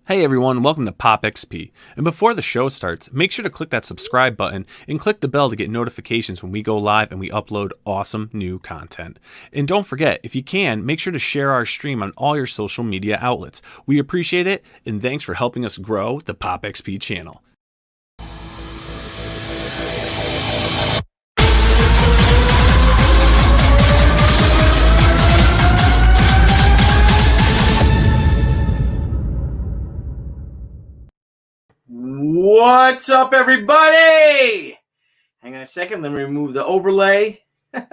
Hey everyone, welcome to Pop XP. And before the show starts, make sure to click that subscribe button and click the bell to get notifications when we go live and we upload awesome new content. And don't forget, if you can, make sure to share our stream on all your social media outlets. We appreciate it, and thanks for helping us grow the Pop XP channel. What's up, everybody? Hang on a second. Let me remove the overlay. It's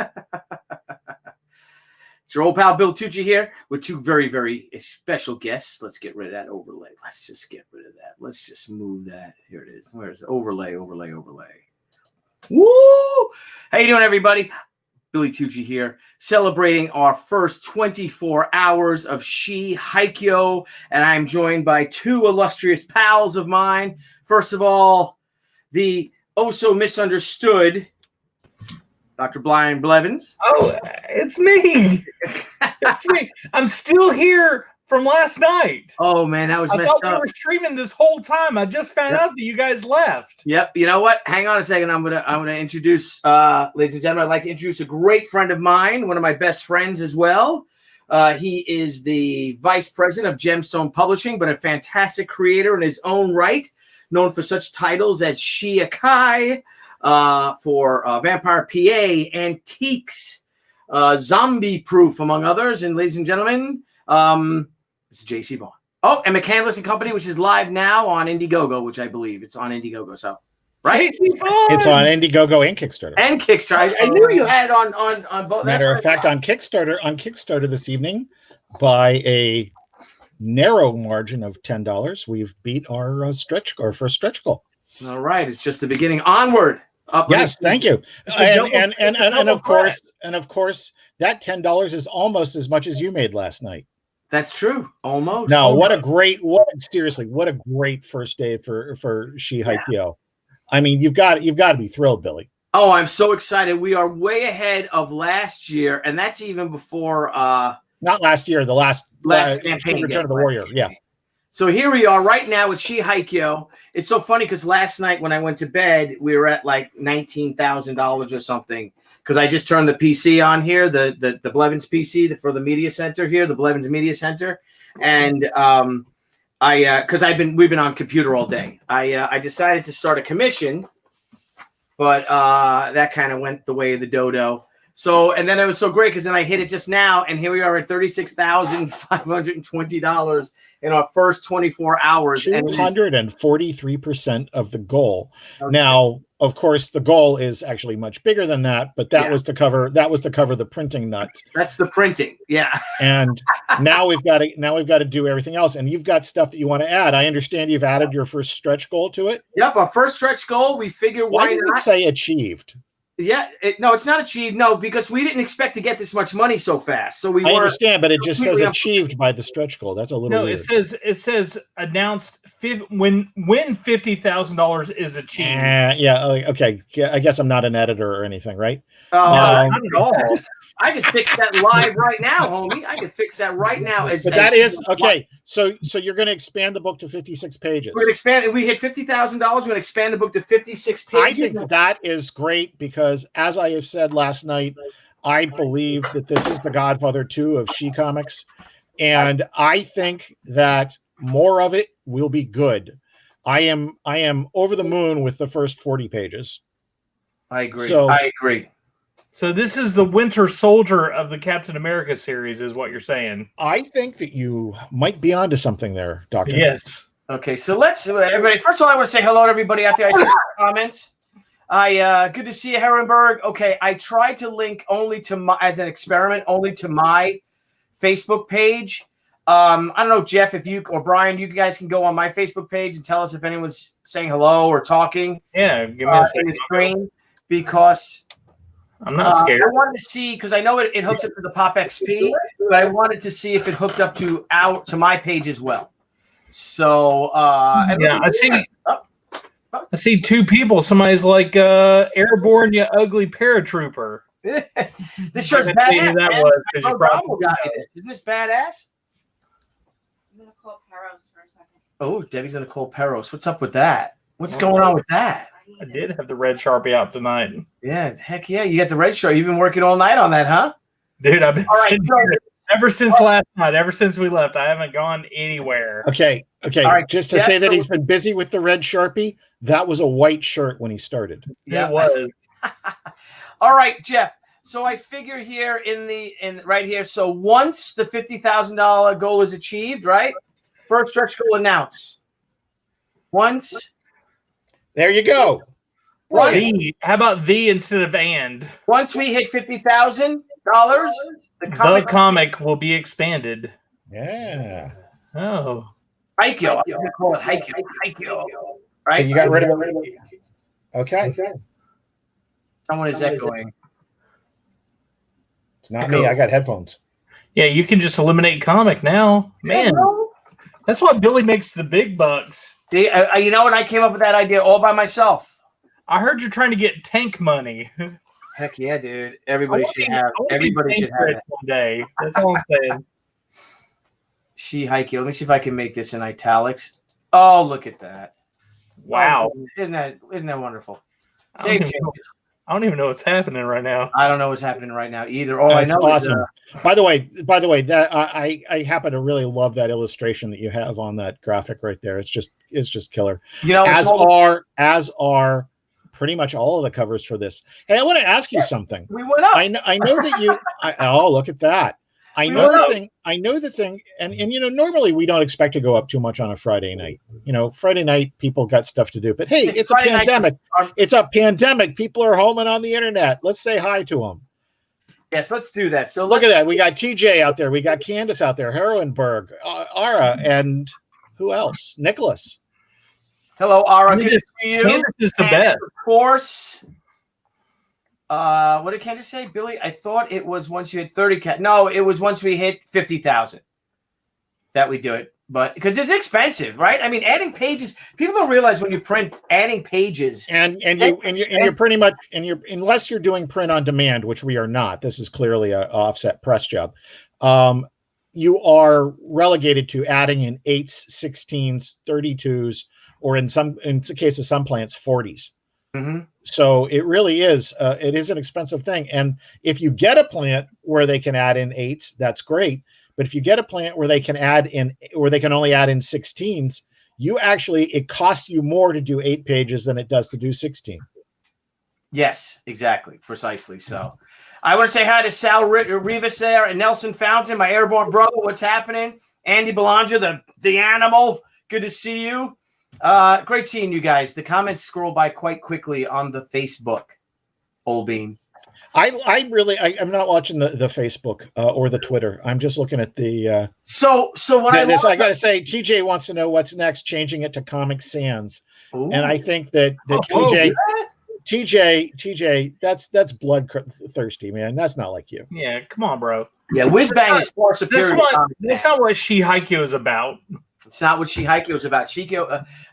your old pal Bill Tucci here with two very, very special guests. Let's get rid of that overlay. Let's just get rid of that. Let's just move that. Here it is. Where's the overlay? Overlay. Woo! How you doing, everybody? Billy Tucci here, celebrating our first 24 hours of Haikyo, and I'm joined by two illustrious pals of mine. First of all, the so misunderstood Dr. Brian Blevins. Oh, it's me. It's me. I'm still here from last night. Oh, man, that was messed up. I thought we were streaming this whole time. I just found out that you guys left. Yep. You know what? Hang on a second. I'm gonna introduce, ladies and gentlemen, I'd like to introduce a great friend of mine, one of my best friends as well. He is the vice president of Gemstone Publishing, but a fantastic creator in his own right, known for such titles as Akai, for Vampire PA, Antiques, Zombie Proof, among others. And ladies and gentlemen, it's JC Vaughn. Oh, and McCandless and Company, which is live now on Indiegogo, which I believe it's on Indiegogo. So, right? It's on Indiegogo and Kickstarter. And Kickstarter. I knew you had it on both. Matter of fact, on Kickstarter this evening, by a narrow margin of $10, we've beat our first stretch goal. All right, it's just the beginning. Onward. Up. Yes, thank you. And of course, that $10 is almost as much as you made last night. That's true. Almost. No, what a great first day for Haikyo. I mean, you've got to be thrilled, Billy. Oh, I'm so excited. We are way ahead of last year, and that's even before not last year, the last campaign, Return of the Warrior. Campaign. Yeah. So here we are right now with Haikyo. It's so funny because last night when I went to bed, we were at like $19,000 or something. Because I just turned the PC on here, the Blevins PC for the media center here, the Blevins Media Center, and because we've been on computer all day. I decided to start a commission, but that kind of went the way of the dodo. So, and then it was so great because then I hit it just now, and here we are at $36,520 in our first 24 hours. 243% of the goal. Okay. Now, of course, the goal is actually much bigger than that, but that was to cover the printing nut. That's the printing, yeah. And now we've got to do everything else, and you've got stuff that you want to add. I understand you've added your first stretch goal to it. Yep, our first stretch goal. We figure why did it say achieved? Yeah, no, it's not achieved. No, because we didn't expect to get this much money so fast. So I understand, but it just says achieved by the stretch goal. That's a little weird. It says announced when $50,000 is achieved. Yeah. Okay. I guess I'm not an editor or anything, right? Not at all. I can fix that live right now, homie. I can fix that right now. That is okay. So you're going to expand the book to 56 pages. We're going to expand. We hit $50,000. We're going to expand the book to 56 pages. I think that is great because, as I have said last night, I believe that this is the Godfather 2 of Comics, and I think that more of it will be good. I am over the moon with the first 40 pages. I agree. So this is the Winter Soldier of the Captain America series, is what you're saying. I think that you might be onto something there, Doctor. Yes. Okay, so let's everybody. First of all, I want to say hello to everybody out there. I see some comments. Good to see you, Herrenberg. Okay, I tried to link as an experiment only to my Facebook page. I don't know, Jeff, if you or Brian, you guys can go on my Facebook page and tell us if anyone's saying hello or talking. Yeah, give me a second. In the screen, because I'm not scared. I wanted to see because I know it hooks up to the Pop XP, but I wanted to see if it hooked up to my page as well. So I see two people. Somebody's like airborne, you ugly paratrooper. This shirt's badass. Isn't this badass? I'm gonna call Paros for a second. Oh, Debbie's gonna call Peros. What's up with that? What's going on with that? I did have the red Sharpie out tonight. Yeah, heck yeah. You got the red Sharpie. You've been working all night on that, huh? Dude, I've been All right, sitting here ever since last night, ever since we left. I haven't gone anywhere. Okay. All right, Just to Jeff, say that he's been busy with the red Sharpie, that was a white shirt when he started. Yeah. It was. All right, Jeff. So I figure here in right here. So once the $50,000 goal is achieved, right? First stretch goal announce. Once. There you go. The. How about the instead of and? Once we hit $50,000, The comic will be expanded. Yeah. Oh. Haikyo. I'm gonna call it Haikyo. Haikyo. Right? Okay, you got rid of it. Okay. Someone is echoing. It's not me. I got headphones. Yeah, you can just eliminate comic now. Man, that's why Billy makes the big bucks. See, you know what? I came up with that idea all by myself. I heard you're trying to get tank money. Heck yeah, dude! Everybody should have. Everybody should have that. One day. That's all I'm saying. She Haikyo. Let me see if I can make this in italics. Oh, look at that! Wow, isn't that wonderful? I Save don't changes. I don't even know what's happening right now. I don't know what's happening right now either. All I That's know awesome. is. By the way, that I happen to really love that illustration that you have on that graphic right there. It's just killer. You know, As are pretty much all of the covers for this. Hey, I want to ask you something. we went up. I know that you. Oh, look at that. I know the thing, and you know, normally we don't expect to go up too much on a Friday night. You know, Friday night people got stuff to do. But hey, it's a pandemic. It's a pandemic. People are home and on the internet. Let's say hi to them. Yes, let's do that. So look at that. We got TJ out there. We got Candace out there. Heroenberg, Ara, and who else? Nicholas. Hello, Ara. Good to see you. Candace is the best, of course. What did Candace say, Billy? I thought it was once you hit 30. No, it was once we hit 50,000 that we do it. But because it's expensive, right? I mean, adding pages. People don't realize when you print, adding pages, and you're pretty much unless you're doing print on demand, which we are not. This is clearly an offset press job. You are relegated to adding in 8s, 16s, 32s, or in the case of some plants, 40s. Mm-hmm. So it really is. It is an expensive thing. And if you get a plant where they can add in 8s, that's great. But if you get a plant where they can only add in 16s, it costs you more to do 8 pages than it does to do 16. Yes, exactly, precisely. So, I want to say hi to Sal Rivas there and Nelson Fountain, my airborne brother. What's happening? Andy Belanger, the animal. Good to see you. Great seeing you guys. The comments scroll by quite quickly on the Facebook. Old Bean. I'm not watching the Facebook or the Twitter. I'm just looking at the. So when I got to say, TJ wants to know what's next, changing it to Comic Sans, Ooh. And I think that TJ, that's bloodthirsty, man. That's not like you. Yeah, come on, bro. Yeah, Whizbang is far superior. That's not what She Haikyo is about. It's not what She Haikyo is about.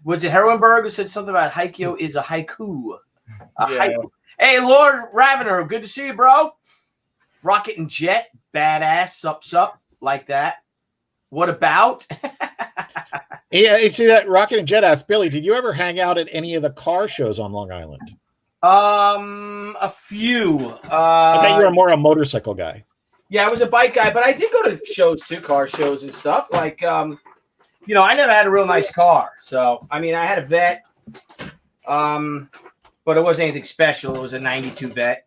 Was it Heroenberg who said something about Haikyo is a haiku? Haiku. Hey, Lord Ravener, good to see you, bro. Rocket and Jet, badass, sup, like that. What about? Yeah, you see that Rocket and Jet asked Billy, did you ever hang out at any of the car shows on Long Island? A few. I thought you were more a motorcycle guy. Yeah, I was a bike guy, but I did go to shows too, car shows and stuff. Like, I never had a real nice car. So, I mean, I had a vet. But it wasn't anything special. It was a 92 vet.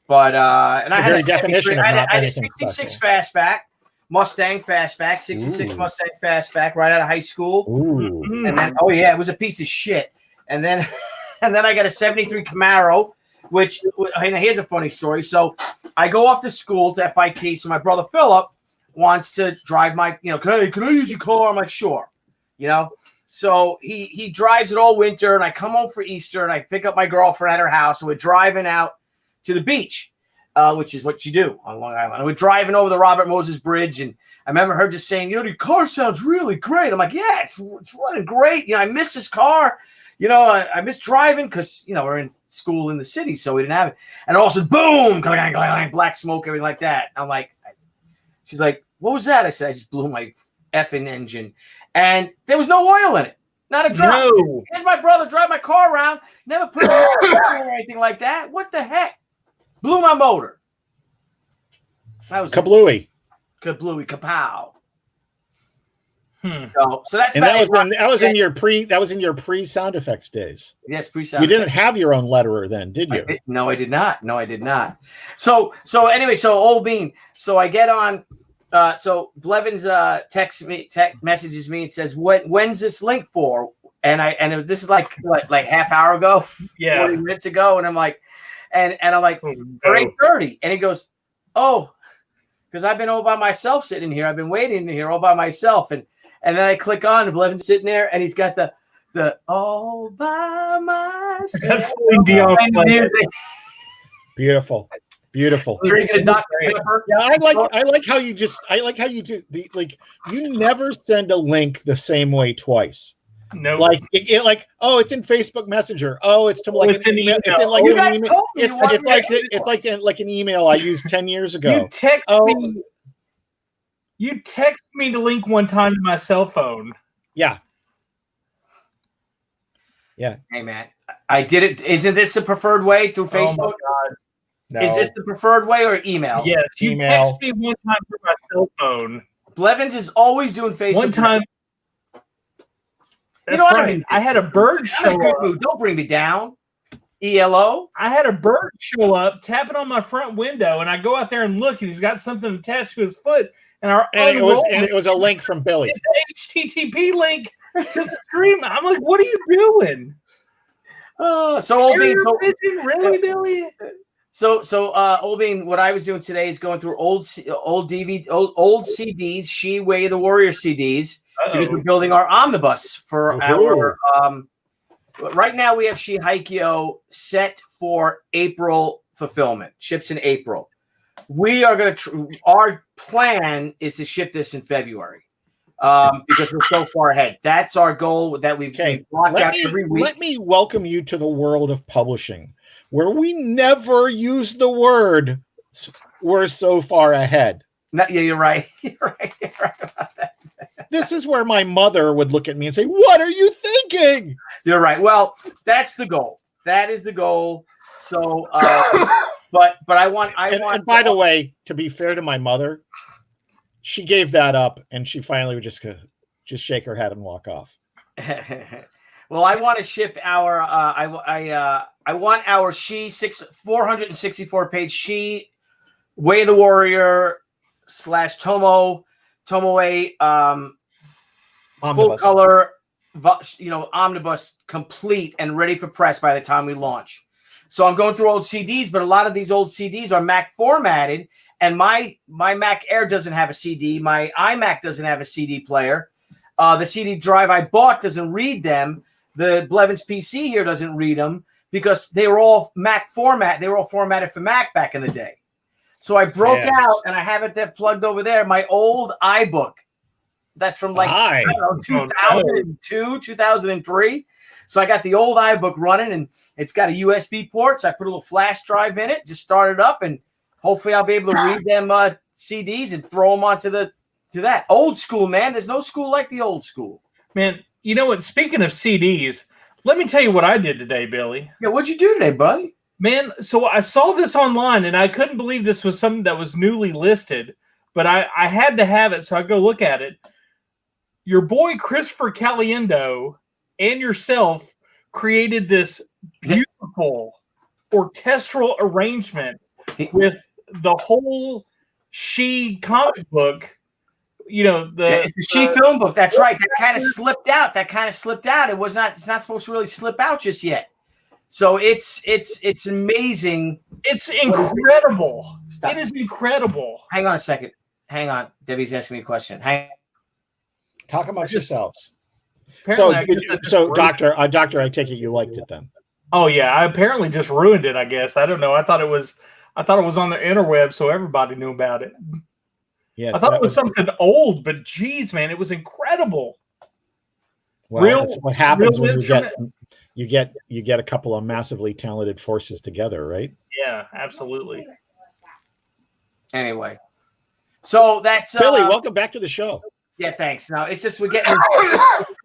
But and I had a definition of I had a 66 fastback, Mustang fastback, 66 Mustang fastback right out of high school. Ooh. And then it was a piece of shit. And then I got a 73 Camaro, which here's a funny story. So I go off to school to FIT. So my brother Philip wants to drive my, can I use your car? I'm like, sure. So he drives it all winter, and I come home for Easter, and I pick up my girlfriend at her house, and we're driving out to the beach, which is what you do on Long Island. And we're driving over the Robert Moses Bridge, and I remember her just saying, your car sounds really great. I'm like, yeah, it's running great. I miss this car. I miss driving because, we're in school in the city, so we didn't have it. And also, boom, black smoke, everything like that. I'm like, she's like, what was that? I said, I just blew my effing engine, and there was no oil in it, not a drop. No. Here's my brother drive my car around, never put it or anything like that. What the heck? Blew my motor. That was Kablooey. Kablooey, kapow. Hmm. So that's And that was in your pre sound effects days. yes, pre-sound. You didn't have your own letterer then, did you? No, I did not. No, I did not. So anyway, so Old Bean. So I get on. So Blevins messages me and says, when's this link for? And this is like half hour ago, 40 minutes ago, and I'm like, and I'm like, for 8:30, and he goes, oh, because I've been all by myself sitting here. I've been waiting here all by myself, and then I click on, and Blevin's sitting there, and he's got the all by myself. That's Celine Dion. Beautiful. Drinking a Dr. Pepper. Yeah, I like how you do you never send a link the same way twice. No, Like it's in Facebook Messenger. Oh, it's to like it's in email. It's in like You an guys email. told me It's you wanted like like an email I used 10 years ago. You text me the link one time to my cell phone. Yeah. Hey man, I did it. Isn't this the preferred way through Facebook? Oh my God. No. Is this the preferred way or email? Yes, you Email. text me one time through my cell phone. Blevins is always doing Facebook. One time. That's know what I right. mean? I had a bird I'm in show a good up. mood. Don't bring me down. ELO. I had a bird show up tapping on my front window, and I go out there and look, and he's got something attached to his foot. And it was a link from Billy. It's an HTTP link to the stream. I'm like, what are you doing? So Old Bean, really, Billy? So Old Bean, what I was doing today is going through old CDs, She Way of the Warrior CDs, because we're building our omnibus for our. Right now we have She Haikyo set for April fulfillment. Ships in April. We are going to. Our plan is to ship this in February. Because we're so far ahead. That's our goal that we've blocked out every week. Let me welcome you to the world of publishing, where we never use the word "we're so far ahead." Yeah, you're right. You're right about that. This is where my mother would look at me and say, "What are you thinking?" You're right. Well, that's the goal. That is the goal. So, but I want. And by the way, to be fair to my mother, she gave that up, and she finally would just shake her head and walk off. Well, I want to ship our. I want our She 464 page She Way of the Warrior / Tomoe full color, omnibus complete and ready for press by the time we launch. So I'm going through old CDs, but a lot of these old CDs are Mac formatted. And my Mac Air doesn't have a CD. My iMac doesn't have a CD player. The CD drive I bought doesn't read them. The Blevins PC here doesn't read them because they were all Mac format. They were all formatted for Mac back in the day. So I broke out, and I have it there plugged over there. My old iBook. That's from 2002, 2003. So I got the old iBook running, and it's got a USB port. So I put a little flash drive in it, just start it up, and hopefully I'll be able to read them CDs and throw them onto to that old school, man. There's no school like the old school. Man, you know what? Speaking of CDs, let me tell you what I did today, Billy. Yeah, what'd you do today, buddy? Man, so I saw this online, and I couldn't believe this was something that was newly listed, but I had to have it, so I go look at it. Your boy Christopher Caliendo and yourself created this beautiful orchestral arrangement with the whole She comic book, it's a She film book. That's right. That kind of slipped out. It's not supposed to really slip out just yet. So it's amazing. It's incredible. Stop. It is incredible. Hang on a second. Hang on. Debbie's asking me a question. Talk amongst yourselves. So doctor, I take it you liked it then. Oh yeah, I apparently just ruined it, I guess. I don't know. I thought it was on the interweb, so everybody knew about it. Yes, I thought it was something old, but geez, man, it was incredible. Well, that's what happens when you get a couple of massively talented forces together, right? Yeah, absolutely. Anyway, so that's Billy. Welcome back to the show. Yeah, thanks. No, it's just we're getting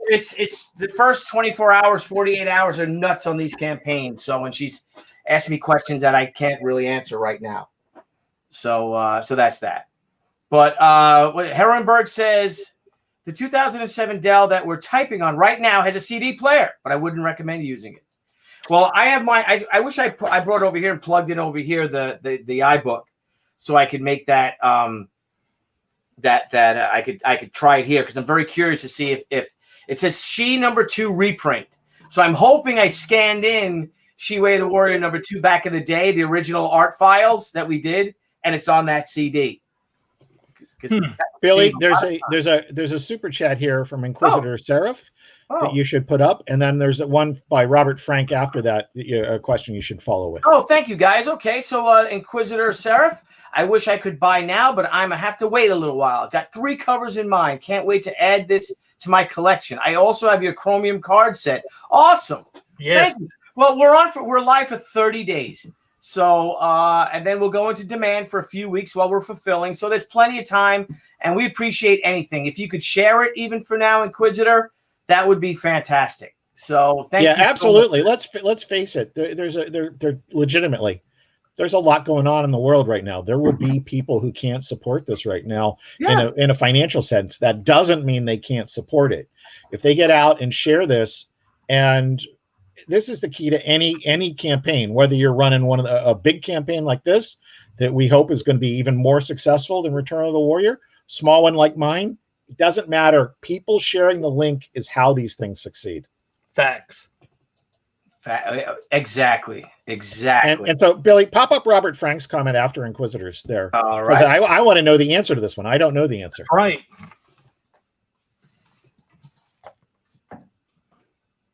it's the first 24 hours, 48 hours are nuts on these campaigns. So when she's asking me questions that I can't really answer right now. So that's that. But what Herrenberg says the 2007 Dell that we're typing on right now has a CD player, but I wouldn't recommend using it. Well, I have I wish I brought it over here and plugged in over here the iBook, so I could make that I could try it here because I'm very curious to see if it says She #2 reprint. So I'm hoping I scanned in She Way the Warrior #2 back in the day, the original art files that we did, and it's on that CD. Billy, there's a super chat here from Inquisitor Seraph that you should put up, and then there's one by Robert Frank after that, a question you should follow with. Oh, thank you guys. Okay, so Inquisitor Seraph, I wish I could buy now, but I have to wait a little while. I've got 3 covers in mind. Can't wait to add this to my collection. I also have your Chromium card set. Awesome. Yes. Thank you. Well, we're live for 30 days. So, and then we'll go into demand for a few weeks while we're fulfilling. So there's plenty of time, and we appreciate anything. If you could share it even for now, Inquisitor, that would be fantastic. So thank you. Yeah, absolutely. Let's face it. There legitimately, there's a lot going on in the world right now. There will be people who can't support this right now in a financial sense. That doesn't mean they can't support it. If they get out and share this, and this is the key to any campaign, whether you're running a big campaign like this that we hope is going to be even more successful than Return of the Warrior, small one like mine, it doesn't matter. People sharing the link is how these things succeed. Facts. Exactly. And so, Billy, pop up Robert Frank's comment after Inquisitors there. All right. I want to know the answer to this one. I don't know the answer. Right.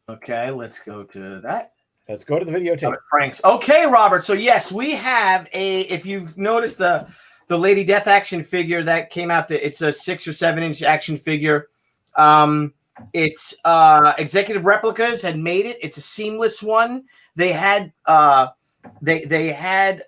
Okay, let's go to that. Let's go to the videotape. Robert Frank's. Okay, Robert. So yes, we have if you've noticed the Lady Death action figure that came out, it's a 6 or 7 inch action figure. It's Executive Replicas had made it. It's a seamless one. They had they had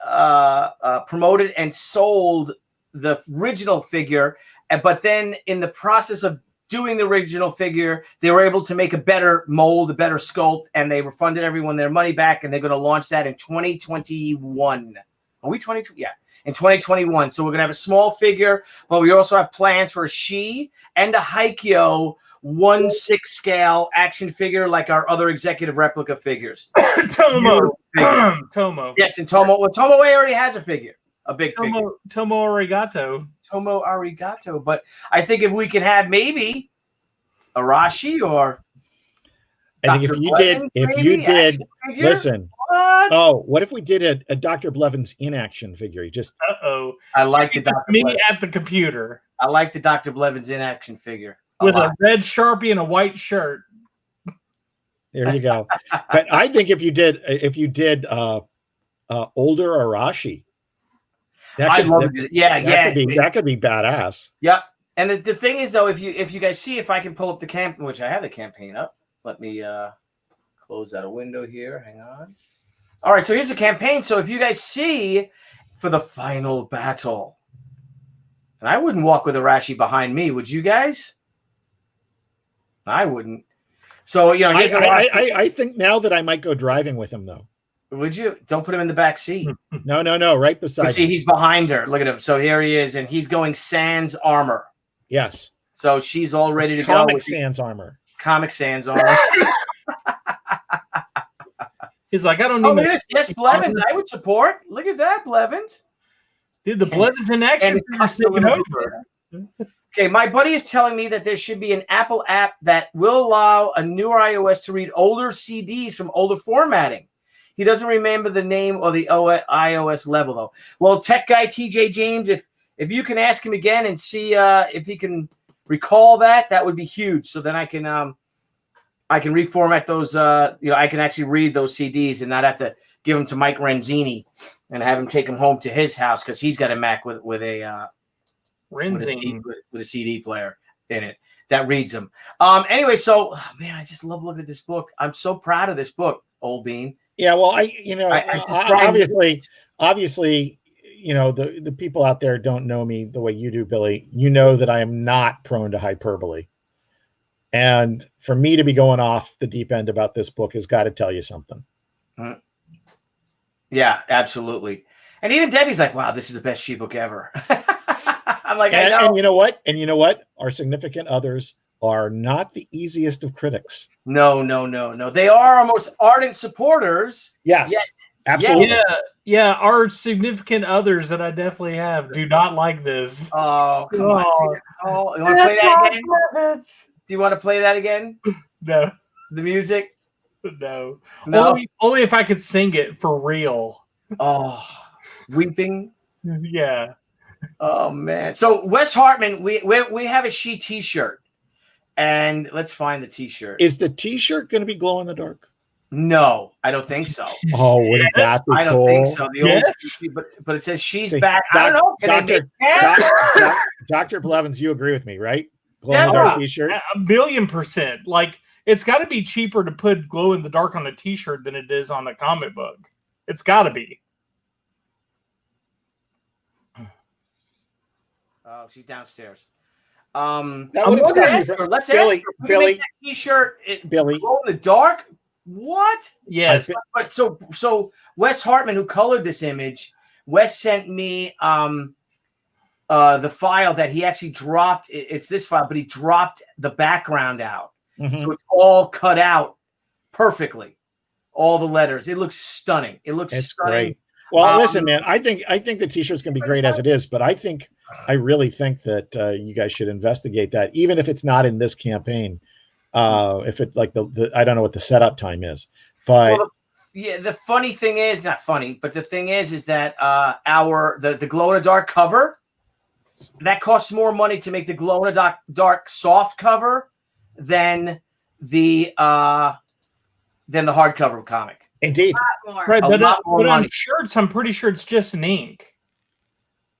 promoted and sold the original figure, but then in the process of doing the original figure, they were able to make a better mold, a better sculpt, and they refunded everyone their money back, and they're going to launch that in 2021. Are we 22? Yeah, in 2021. So we're going to have a small figure, but we also have plans for a She and a Haikyo 1/6 scale action figure like our other Executive Replica figures. Tomo. Tomo. Yes, and Tomo. Well, Tomo already has a figure. A big figure. Tomo Arigato. Tomo Arigato. But I think if we could have maybe Arashi or I think if you did, listen. What? Oh, what if we did a Dr. Blevins in action figure? I like the Dr. Me Blevins. at the computer. I like the Dr. Blevins in action figure. With a red Sharpie and a white shirt. There you go. But I think if you did older Arashi, that could be badass. Yeah. And the thing is, though, if you guys see, if I can pull up the campaign, which I have the campaign up. Let me close out a window here. Hang on. All right, so here's the campaign. So if you guys see for the final battle, and I wouldn't walk with Arashi behind me, would you guys? I wouldn't. So I think now that I might go driving with him though. Would you? Don't put him in the back seat. No, right beside. See, he's behind her. Look at him. So here he is, and he's going sans armor. Yes. So she's all ready to go. Comic sans armor. Comic sans armor. He's like, I don't need. Yes, Blevins. I would support. Look at that, Blevins. Dude, the Blevins in action. Okay, my buddy is telling me that there should be an Apple app that will allow a newer iOS to read older CDs from older formatting. He doesn't remember the name or the iOS level, though. Well, tech guy TJ James, if you can ask him again and see if he can recall that would be huge. So then I can reformat those. I can actually read those CDs and not have to give them to Mike Renzini and have him take them home to his house because he's got a Mac with a CD player in it that reads them. Anyway, so man, I just love looking at this book. I'm so proud of this book, Old Bean. Yeah, well, obviously, the people out there don't know me the way you do, Billy. You know that I am not prone to hyperbole. And for me to be going off the deep end about this book has got to tell you something. Yeah, absolutely. And even Debbie's like, wow, this is the best she book ever. I'm like, I know. And you know what? Our significant others are not the easiest of critics. No. They are our most ardent supporters. Yes, Yet. absolutely. Yeah. Our significant others that I definitely have do not like this. Oh, come on. Oh, you want to play that again? Do you want to play that again? No. The music? No. No. Only if I could sing it for real. Oh, weeping. Yeah. Oh man. So Wes Hartman, we have a She T-shirt, and let's find the T-shirt. Is the T-shirt going to be glow in the dark? No, I don't think so. Oh, wouldn't that be cool? I don't think so. The old, but it says she's back. I don't know. Dr. Blevins, you agree with me, right? Glow Yeah, in the dark T-shirt. 1,000,000%. Like, it's got to be cheaper to put glow in the dark on a T-shirt than it is on a comic book. It's got to be. Oh, she's downstairs. Let's ask her. Let's ask her. Billy, that T-shirt. Billy, glow in the dark. What? Yes. But so Wes Hartman, who colored this image, Wes sent me the file that he actually dropped. It's this file, but he dropped the background out, so it's all cut out perfectly. All the letters. It looks stunning. It's stunning. Great. Well, listen, man. I think the T-shirt's gonna be great as it is, but I really think that you guys should investigate that, even if it's not in this campaign. If it like the I don't know what the setup time is, but the funny thing is, not funny, but the thing is that the glow in the dark cover that costs more money to make the glow in the dark soft cover than the hardcover comic. Indeed. Right, but on shirts, I'm pretty sure it's just an ink.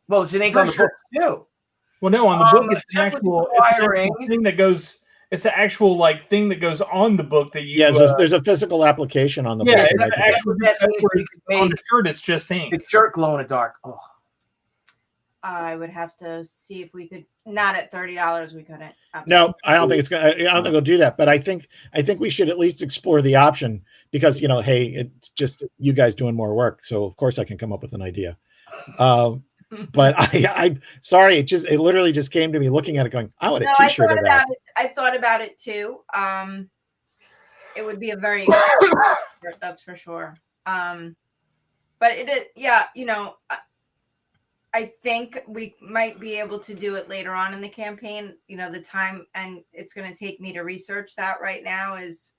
Well, it's an ink on the book too. Well, no, on the book it's an actual thing that goes. It's an actual thing that goes on the book that you. Yeah, there's a physical application on the book. Yeah, it's actual on the shirt. It's just ink. It's shirt glow in the dark. Oh. I would have to see if we could. Not at $30, we couldn't. Absolutely. No, I don't think it's gonna. I don't think we'll do that. But I think we should at least explore the option because hey, it's just you guys doing more work. So of course I can come up with an idea. But I'm sorry. It literally just came to me looking at it, going, "I want a T-shirt of that." I thought about it too. It would be a very shirt, that's for sure. But it is, yeah. I think we might be able to do it later on in the campaign. The time and it's going to take me to research that right now is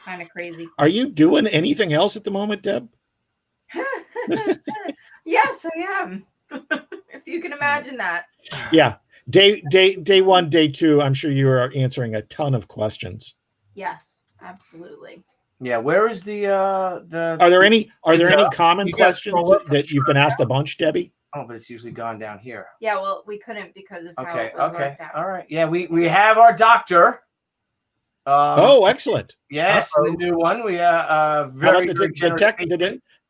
kind of crazy. Are you doing anything else at the moment, Deb? Yes, I am. If you can imagine that. Yeah. Day 1, day 2, I'm sure you are answering a ton of questions. Yes, absolutely. Yeah, where is the Are there any common questions that you've been asked a bunch, Debbie? Oh, but it's usually gone down here. Yeah, well, we couldn't because of how it was worked out. All right. Yeah, we have our doctor. Excellent. Yes, the new one. We very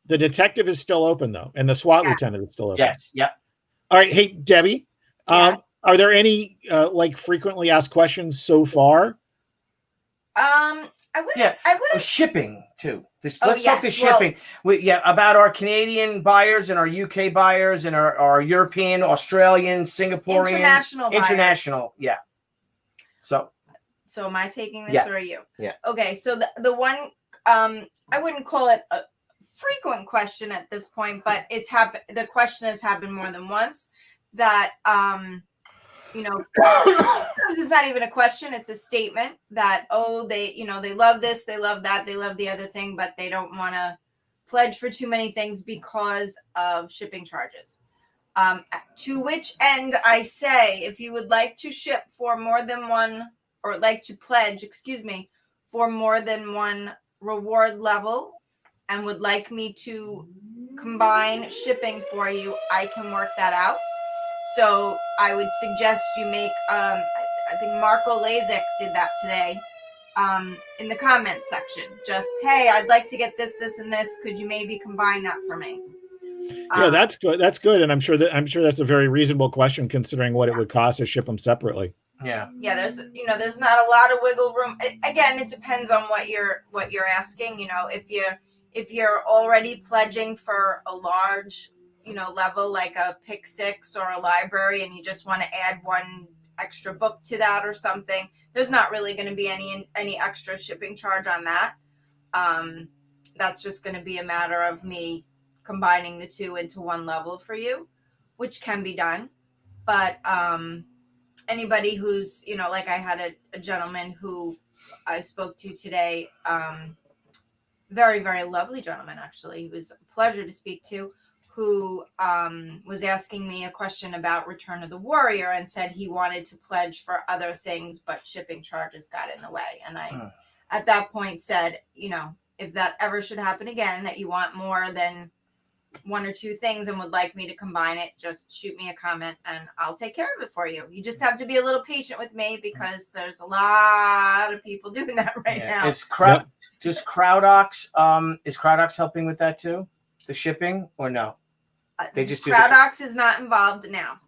the detective is still open though, and the SWAT lieutenant is still open. Yes. Yep. All right. Hey, Debbie. Are there any frequently asked questions so far? I would. Shipping too. Let's talk the shipping. About our Canadian buyers and our UK buyers and our European, Australian, Singaporean, international. Yeah. So am I taking this or are you? Yeah. Okay. So the one I wouldn't call it a frequent question at this point, but it's happened. The question has happened more than once. That this is not even a question, it's a statement that they love this, they love that, they love the other thing, but they don't want to pledge for too many things because of shipping charges. To which end I say, if you would like to ship for more than one, or like to pledge, for more than one reward level and would like me to combine shipping for you, I can work that out. So I would suggest you make, I think Marco Lazik did that today in the comment section. Just, hey, I'd like to get this, this, and this. Could you maybe combine that for me? Yeah, that's good. That's good, and I'm sure that's a very reasonable question considering what it would cost to ship them separately. Yeah. Yeah, there's not a lot of wiggle room. Again, it depends on what you're asking. If you're already pledging for a large, level like a Pick 6 or a library, and you just want to add one extra book to that or something, there's not really going to be any extra shipping charge on that. That's just going to be a matter of me combining the two into one level for you, which can be done. But anybody who's, like I had a gentleman who I spoke to today, very, very lovely gentleman, actually. He was a pleasure to speak to, who was asking me a question about Return of the Warrior and said he wanted to pledge for other things, but shipping charges got in the way. And I, at that point, said, if that ever should happen again, that you want more than one or two things and would like me to combine it, just shoot me a comment and I'll take care of it for you. You just have to be a little patient with me because there's a lot of people doing that now. Is CrowdOx is CrowdOx helping with that too? The shipping or no? They just do CrowdOx is not involved now.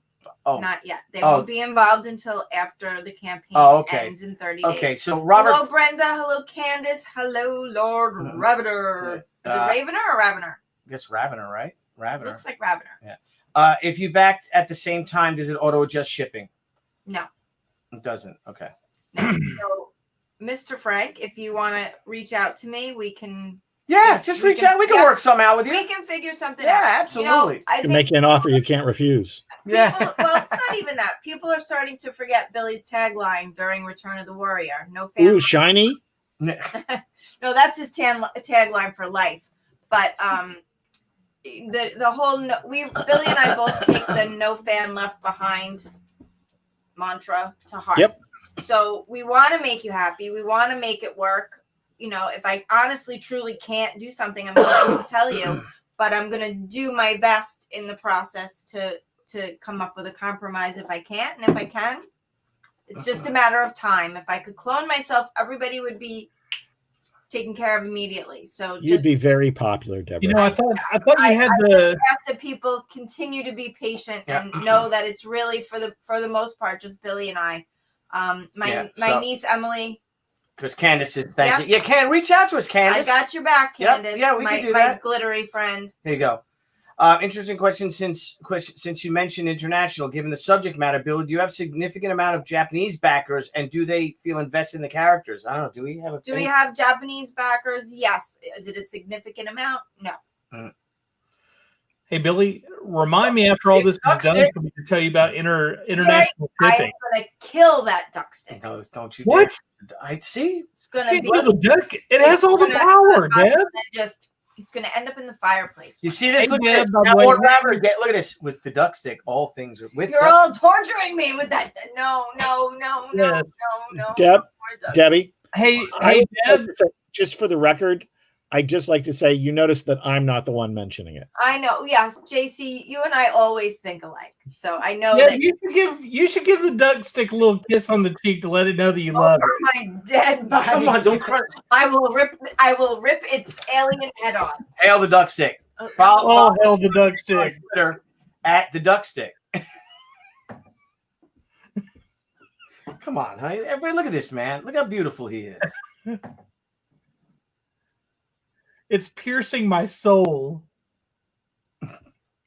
Oh, not yet. They won't be involved until after the campaign ends in 30 days. Okay, so Robert. Hello, Brenda. Hello, Candace. Hello, Lord Ravener. Is it Ravener or Ravener? I guess Ravener, right? Ravener. Looks like Ravener. Yeah. If you backed at the same time, does it auto adjust shipping? No. It doesn't. Okay. So, Mr. Frank, if you want to reach out to me, we can. Yeah, just reach out. We can work some out with you. We can figure something out. Yeah, absolutely. I can make you an offer you can't refuse. Well, it's not even that. People are starting to forget Billy's tagline during Return of the Warrior. No fan. Ooh, shiny. No, that's his tagline for life. But the whole Billy and I both take the no fan left behind mantra to heart. Yep. So we want to make you happy. We want to make it work. If I honestly, truly can't do something, I'm going to tell you, but I'm going to do my best in the process to come up with a compromise if I can't. And if I can, it's just a matter of time. If I could clone myself, everybody would be taken care of immediately. So you'd be very popular, Deborah. I thought you had to ask that people continue to be patient and know that it's really for the most part just Billy and I. My niece Emily. Because Candace is thank you. Yeah, can reach out to us, Candace. I got your back, Candace. Yep. Yeah, we can do that. My glittery friend. Here you go. Interesting question. Since you mentioned international, given the subject matter, Bill, do you have a significant amount of Japanese backers, and do they feel invested in the characters? I don't know. Do we have we have Japanese backers? Yes. Is it a significant amount? No. Hey, Billy, remind me after all this is done for me to tell you about international shipping. I'm going to kill that duck stick. No, don't you? What? I see. It's going to be the duck. It has all the power, Deb. It's going to end up in the fireplace. You see this? Look at this. Look at this. With the duck stick, all things are with. You're all torturing me with that. No. Debbie. Hey, Deb. Just for the record, I'd just like to say, you notice that I'm not the one mentioning it. I know. Yes, JC, you and I always think alike. So I know that you should give the duck stick a little kiss on the cheek to let it know that you love it. My dead body. Come on, don't cry. I will rip its alien head off. Hail the duck stick. Follow hail the duck stick. Twitter at the duck stick. Come on, honey. Everybody, look at this man. Look how beautiful he is. It's piercing my soul.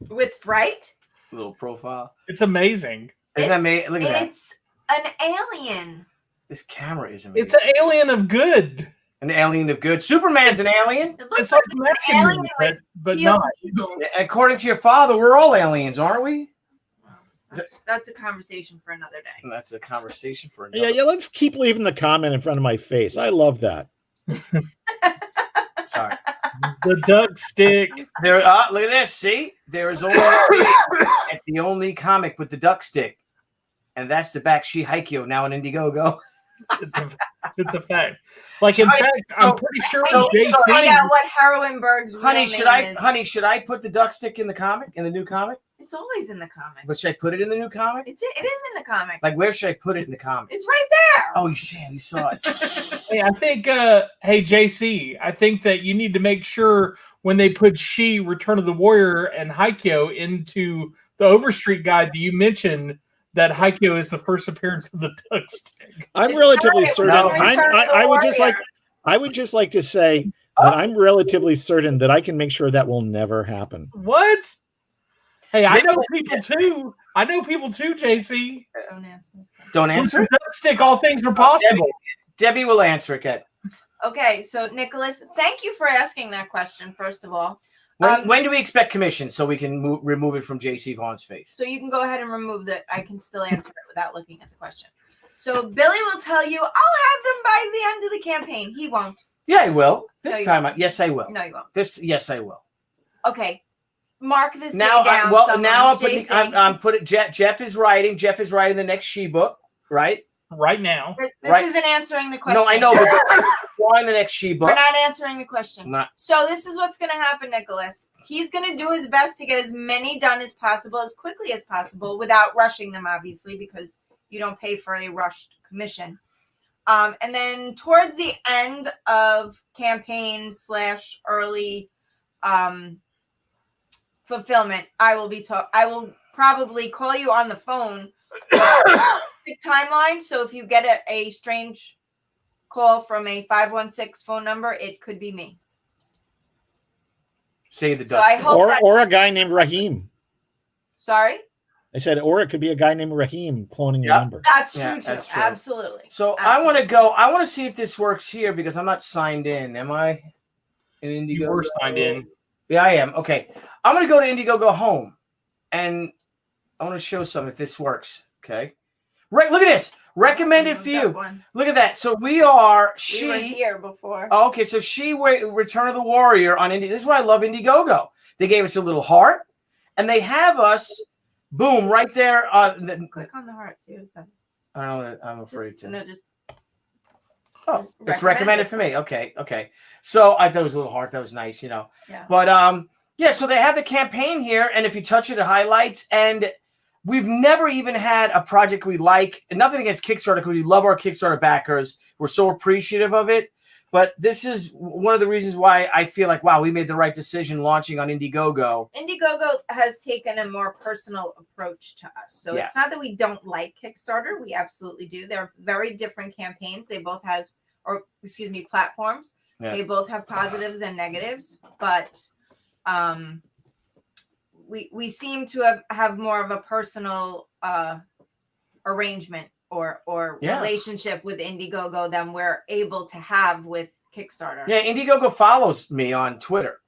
With fright? Little profile. It's amazing. Isn't that amazing? Look at that. It's an alien. This camera is amazing. It's an alien of good. An alien of good. Superman's an alien. It's like an alien, but not. According to your father, we're all aliens, aren't we? That's a conversation for another day. That's a conversation for another. Yeah. Let's keep leaving the comment in front of my face. I love that. Sorry. The duck stick. There. Look at this. See, there is only the only comic with the duck stick, and that's the Bakshi Haikyo now in Indiegogo. It's a fact. Like in fact, I'm pretty sure JC. Find out what Heroinberg's real name is. Honey, should I put the duck stick in the comic, in the new comic? It's always in the comic. But should I put it in the new comic? It is in the comic. Like, where should I put it in the comic? It's right there. Oh, you saw it. Hey, I think, hey, JC, I think that you need to make sure when they put Return of the Warrior and Haikyo into the Overstreet guide that you mention that Haikyo is the first appearance of the Duck Stick. I'm relatively It was certain. No. Return of the I would just Warrior. like to say that I'm relatively certain that I can make sure that will never happen. What? Hey, I know people too. I know people too, JC. Don't answer this question. Don't With answer the it. Duck Stick, all things are possible. Debbie will answer it, Kat. Okay, so Nicholas, thank you for asking that question, first of all. When do we expect commission so we can remove it from JC Vaughn's face? So you can go ahead and remove that. I can still answer it without looking at the question. So Billy will tell you, I'll have them by the end of the campaign. He won't. Yeah, I will. This No, time, yes, I will. No, you won't. Yes, I will. Okay. Mark this Now, day down. I'm putting Jeff is writing. Jeff is writing the next she book, right? Right now. This isn't answering the question. No, I know, but why the next she book? We're not answering the question. Not. So this is what's going to happen, Nicholas. He's going to do his best to get as many done as possible, as quickly as possible, without rushing them, obviously, because you don't pay for a rushed commission. And then towards the end of campaign / early fulfillment, I will probably call you on the phone. Timeline. So if you get a strange call from a 516 phone number, it could be me. Say the So I hope or a guy named Raheem. Sorry? I said, or it could be a guy named Raheem cloning your number. That's true too. That's true. Absolutely. So Absolutely. I want to see if this works here because I'm not signed in. Am I? In Indiegogo? You were signed in. Yeah, I am. Okay. I'm going to go to Indiegogo Home and I want to show some if this works. Okay. Right. Look at this. Recommended for you. Look at that. So we were here before. Oh, okay. So Return of the Warrior on Indie. This is why I love Indiegogo. They gave us a little heart and they have us, boom, right there. Click on the heart. See what it says. I don't know. I'm afraid to. No, just. Oh, it's recommended for me. Okay. So I thought it was a little heart. That was nice, you know. Yeah. But yeah. So they have the campaign here, and if you touch it, it highlights. And we've never even had a project we like. And nothing against Kickstarter because we love our Kickstarter backers. We're so appreciative of it. But this is one of the reasons why I feel like, wow, we made the right decision launching on Indiegogo. Indiegogo has taken a more personal approach to us. So it's not that we don't like Kickstarter. We absolutely do. They're very different campaigns. They both have, platforms. Yeah. They both have positives and negatives. But we seem to have more of a personal arrangement or relationship with Indiegogo than we're able to have with Kickstarter. Yeah, Indiegogo follows me on Twitter.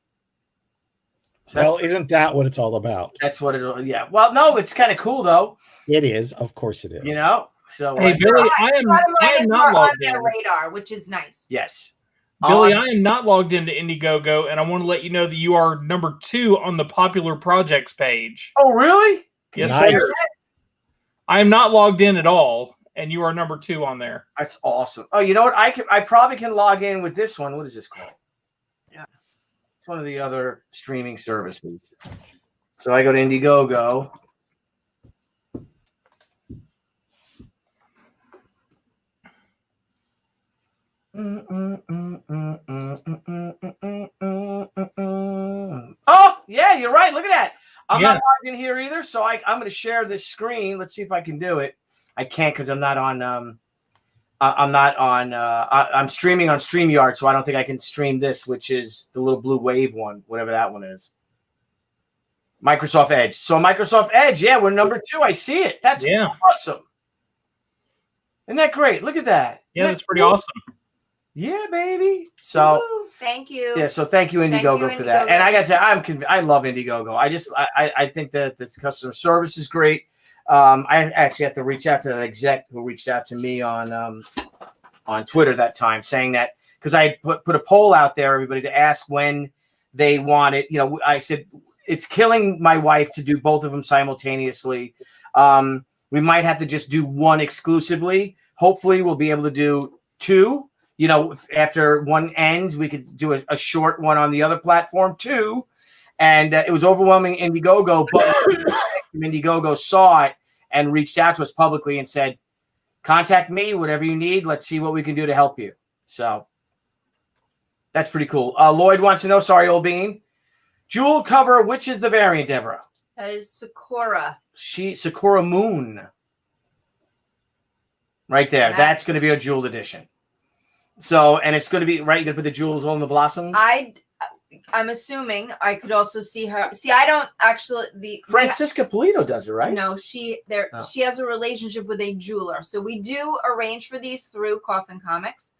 So isn't that what it's all about? That's what it. Yeah. Well, no, it's kind of cool though. It is, of course, it is. You know. So hey, Billy, I am not logged on their radar, which is nice. Yes. Billy, I am not logged into Indiegogo, and I want to let you know that you are number 2 on the popular projects page. Oh, really? Yes, nice. sir. I am not logged in at all, and you are number 2 on there. That's awesome. Oh, you know what? I probably can log in with this one. What is this called? Yeah, it's one of the other streaming services. So I go to Indiegogo. Oh, yeah, you're right. Look at that. I'm not logged in here either, so I'm going to share this screen. Let's see if I can do it. I can't because I'm not on. I'm streaming on StreamYard, so I don't think I can stream this, which is the little blue wave one, whatever that one is. Microsoft Edge. So Microsoft Edge, yeah, we're number 2. I see it. That's awesome. Isn't that great? Look at that. Yeah, that's pretty awesome. Yeah, baby. So thank you. Yeah, so thank you, Indiegogo, for that. And I got to, I love Indiegogo. I think that this customer service is great. I actually have to reach out to that exec who reached out to me on Twitter that time, saying that because I put a poll out there, everybody, to ask when they want it. You know, I said it's killing my wife to do both of them simultaneously. We might have to just do one exclusively. Hopefully, we'll be able to do 2. You know, after one ends, we could do a short one on the other platform too. And it was overwhelming Indiegogo, but Indiegogo saw it and reached out to us publicly and said, contact me, whatever you need. Let's see what we can do to help you. So that's pretty cool. Lloyd wants to know, sorry, old bean. Jewel cover, which is the variant, Deborah? That is Sakura. Sakura Moon. Right there. That's going to be a jeweled edition. So, and it's going to be, right, you're going to put the jewels all in the blossoms? I'm assuming I could also see her. See, I don't actually Francisca Polito does it, right? No, she has a relationship with a jeweler. So we do arrange for these through Coffin Comics.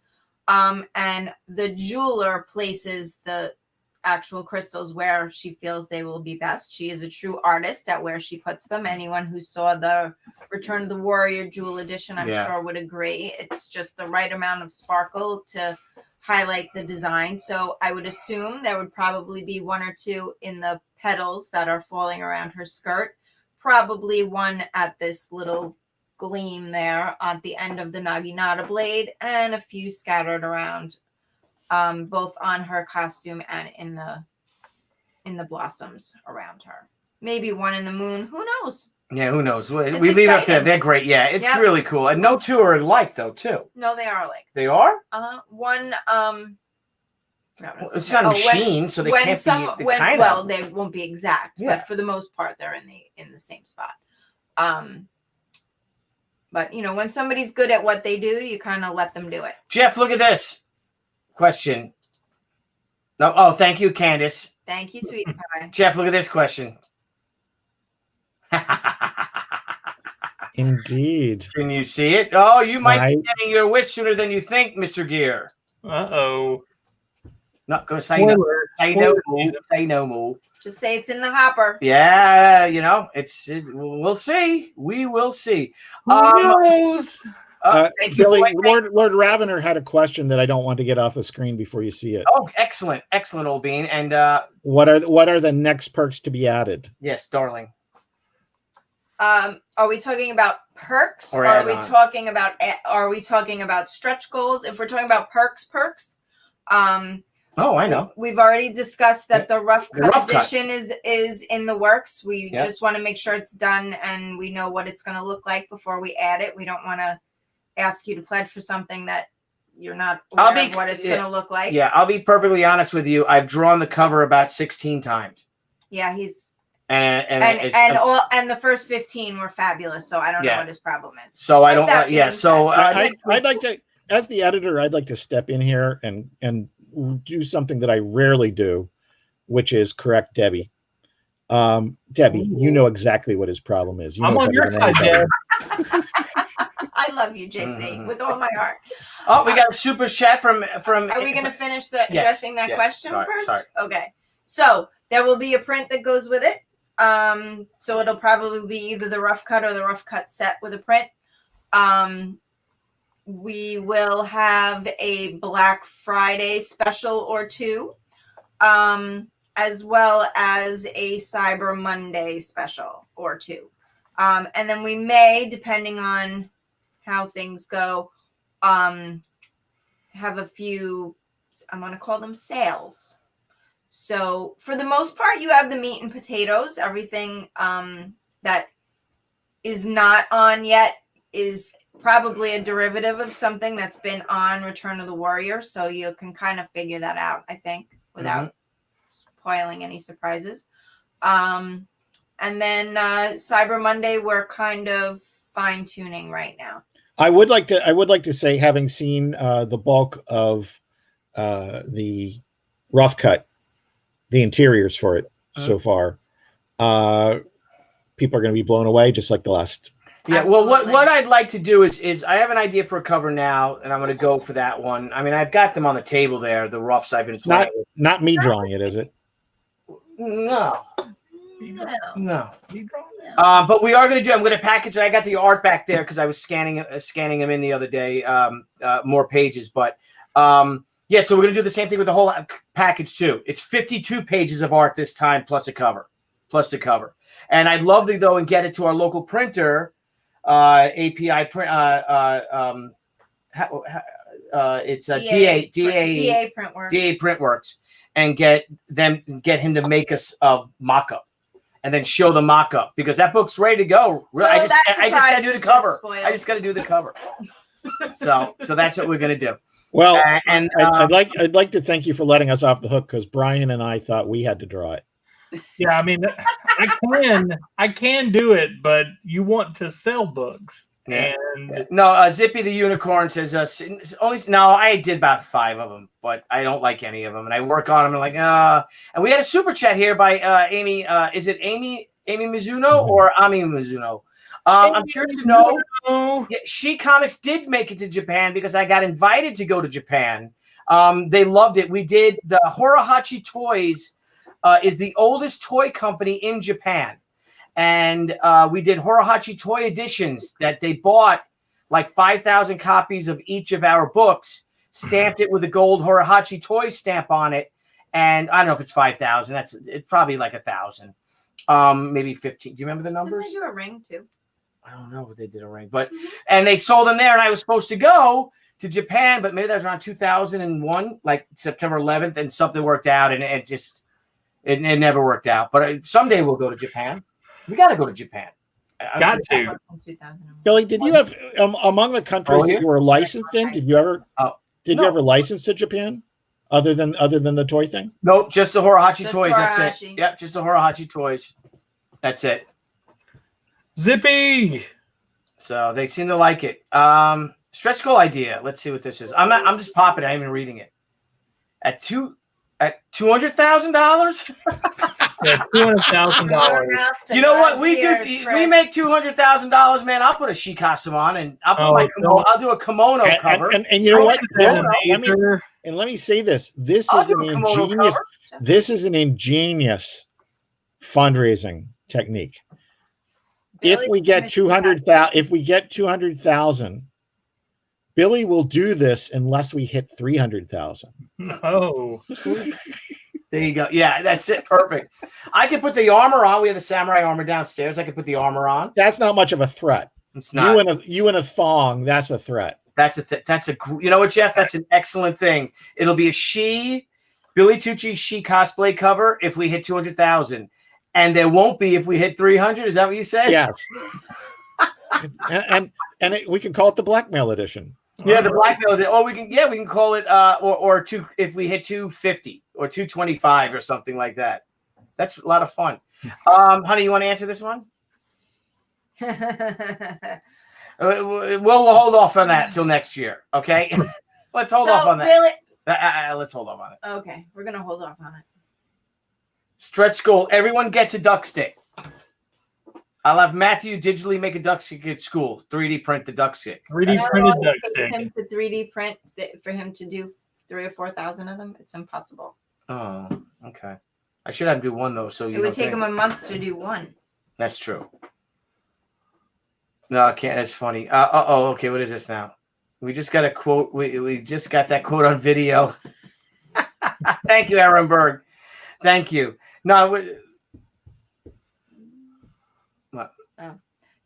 And the jeweler places the actual crystals where she feels they will be best. She is a true artist at where she puts them. Anyone who saw the Return of the Warrior Jewel Edition, I'm sure would agree. It's just the right amount of sparkle to highlight the design. So I would assume there would probably be one or two in the petals that are falling around her skirt. Probably one at this little gleam there on the end of the Naginata blade, and a few scattered around, both on her costume and in the blossoms around her. Maybe one in the moon. Who knows? Yeah, who knows? We leave it up to them. They're great. Yeah, it's really cool. And no two are alike, though, too. No, they are alike. They are? One, it's not a machine, so they can't be the kind of. Well, they won't be exact, but for the most part, they're in the same spot. But, you know, when somebody's good at what they do, you kind of let them do it. Jeff, look at this. Question. No, oh, thank you, Candace. Thank you, sweetie pie. Jeff, look at this question. Indeed. Can you see it? Oh, you might be getting your wish sooner than you think, Mr. Gear. Uh-oh. Not going to say no. Say no more. Say no more. Just say it's in the hopper. Yeah, you know, we'll see. We will see. Who knows? Thank you, Billy, Lord Ravener had a question that I don't want to get off the screen before you see it. Oh, excellent, old bean. And what are the next perks to be added? Yes, darling. Are we talking about perks, or are we talking about stretch goals? If we're talking about perks, oh, I know. We've already discussed that the rough cut edition is in the works. We just want to make sure it's done and we know what it's going to look like before we add it. We don't want to ask you to pledge for something that you're not aware of what it's going to look like. Yeah, I'll be perfectly honest with you. I've drawn the cover about 16 times. Yeah, he's and the first 15 were fabulous. So I don't know what his problem is. So I don't. So I'd like to, as the editor, I'd like to step in here and do something that I rarely do, which is correct Debbie. Debbie, you know exactly what his problem is. I'm on your side, Deb. I love you, JC, with all my heart. Oh, we got a super chat from. Are we going to finish addressing that question first? Sorry. Okay. So there will be a print that goes with it. So it'll probably be either the rough cut or the rough cut set with a print. We will have a Black Friday special or two, as well as a Cyber Monday special or two. And then we may, depending on how things go, have a few, I'm going to call them sales. So for the most part, you have the meat and potatoes. Everything that is not on yet is probably a derivative of something that's been on Return of the Warrior. So you can kind of figure that out, I think, without spoiling any surprises. And then Cyber Monday, we're kind of fine tuning right now. I would like to say, having seen the bulk of the rough cut, the interiors for it so far, people are going to be blown away, just like the last. Yeah. Absolutely. Well, what I'd like to do is I have an idea for a cover now, and I'm going to go for that one. I mean, I've got them on the table there. The roughs I've been playing. Not me drawing it, is it? No. But we are going to do. I'm going to package it. I got the art back there because I was scanning them in the other day. More pages, but yeah. So we're going to do the same thing with the whole package too. It's 52 pages of art this time, plus the cover. And I'd love to go and get it to our local printer, API print. It's DA Printworks, and get him to make us a mock-up. And then show the mock-up because that book's ready to go. So I just got to do the cover. I just got to do the cover. So that's what we're gonna do. Well, and I'd like to thank you for letting us off the hook, because Brian and I thought we had to draw it. Yeah, I mean, I can do it, but you want to sell books. Yeah. And no, Zippy the Unicorn says I did about 5 of them, but I don't like any of them, and I work on them and and we had a super chat here by Amy. Is it Amy Mizuno or Ami Mizuno? I'm curious to know. Yeah, She Comics did make it to Japan because I got invited to go to Japan. They loved it. We did the Horohachi Toys is the oldest toy company in Japan. And we did Horohachi toy editions that they bought like 5,000 copies of each of our books, stamped it with a gold Horohachi toy stamp on it. And I don't know if it's 5,000. It's probably like 1,000, maybe 15. Do you remember the numbers? Didn't they do a ring too? I don't know if they did a ring, but and they sold them there. And I was supposed to go to Japan, but maybe that was around 2001, like September 11th, and something worked out, and it never worked out. But someday we'll go to Japan. We got to go to Japan. Got to. Billy, did you have among the countries that you were licensed in? Did you ever license to Japan, other than the toy thing? Nope, just the Horohachi toys. Horohachi. That's it. Yep, just the Horohachi toys. That's it. Zippy. So they seem to like it. Stretch goal idea. Let's see what this is. I'm just popping it. I'm even reading it. At $200,000. Yeah, $200,000. You know what we do? We make $200,000, man. I'll put a she costume on, and I'll do a kimono cover. And you know what? Let me say this. This is an ingenious fundraising technique. If we get 200,000, Billy will do this unless we hit 300,000. Oh. There you go. Yeah, that's it. Perfect. I could put the armor on. We have the samurai armor downstairs. I could put the armor on. That's not much of a threat. It's not. You in a thong. That's a threat. You know what, Jeff? That's an excellent thing. It'll be a Billy Tucci she cosplay cover if we hit 200,000, and there won't be if we hit 300. Is that what you said? Yes. We can call it the blackmail edition. Yeah, the blackmail. We can call it or if we hit 250 or 225 or something like that. That's a lot of fun. Honey, you want to answer this one? We'll hold off on that till next year. Okay, let's hold off on that. Really? Let's hold off on it. Okay, we're gonna hold off on it. Stretch goal. Everyone gets a duck stick. I'll have Matthew digitally make a duck stick at school. 3D print the duck stick. 3D printed duck stick. Him to 3D print for him to do 3,000 or 4,000 of them. It's impossible. Oh, okay. I should have him do one though. So it would take him a month to do one. That's true. No, I can't. That's funny. Okay. What is this now? We just got a quote. We just got that quote on video. Thank you, Aaron Berg. Thank you. No.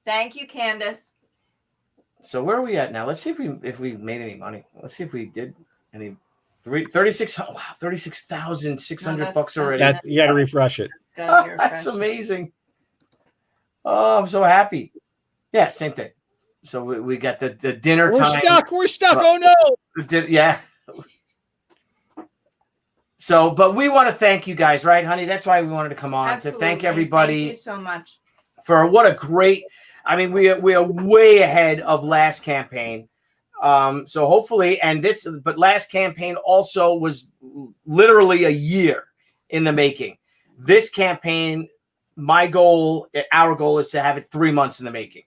Thank you, Candace. So where are we at now? Let's see if we made any money. Let's see if we did any. 36,600 bucks already. You got to refresh it. That's amazing. Oh, I'm so happy. Yeah, same thing. So we got the dinner time. We're stuck. Oh no. Yeah. So, but we want to thank you guys, right, honey? That's why we wanted to come on. Absolutely. To thank everybody. Thank you so much for what a great. I mean, we are way ahead of last campaign. So hopefully, but last campaign also was literally a year in the making. This campaign, our goal is to have it 3 months in the making.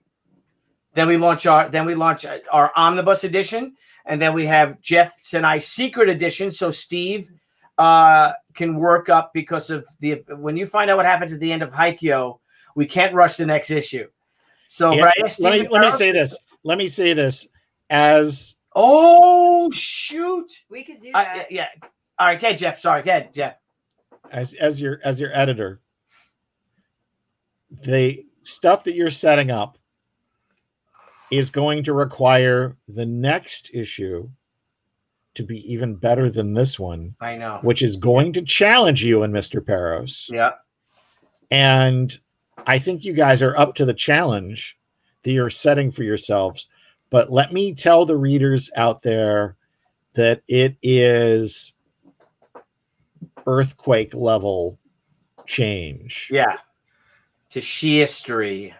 Then we launch our omnibus edition, and then we have Jeff's and I secret edition. So Steve can work up because of when you find out what happens at the end of Haikyo, we can't rush the next issue. So, yeah, let me say this. Let me say this as. Oh shoot! We could do that. Yeah. All right, okay, Jeff. Sorry, go ahead, Jeff. As your editor, the stuff that you're setting up is going to require the next issue to be even better than this one. I know. Which is going to challenge you and Mr. Peros. Yeah. And I think you guys are up to the challenge that you're setting for yourselves. but let me tell the readers out there that it is earthquake level change. Yeah. To history.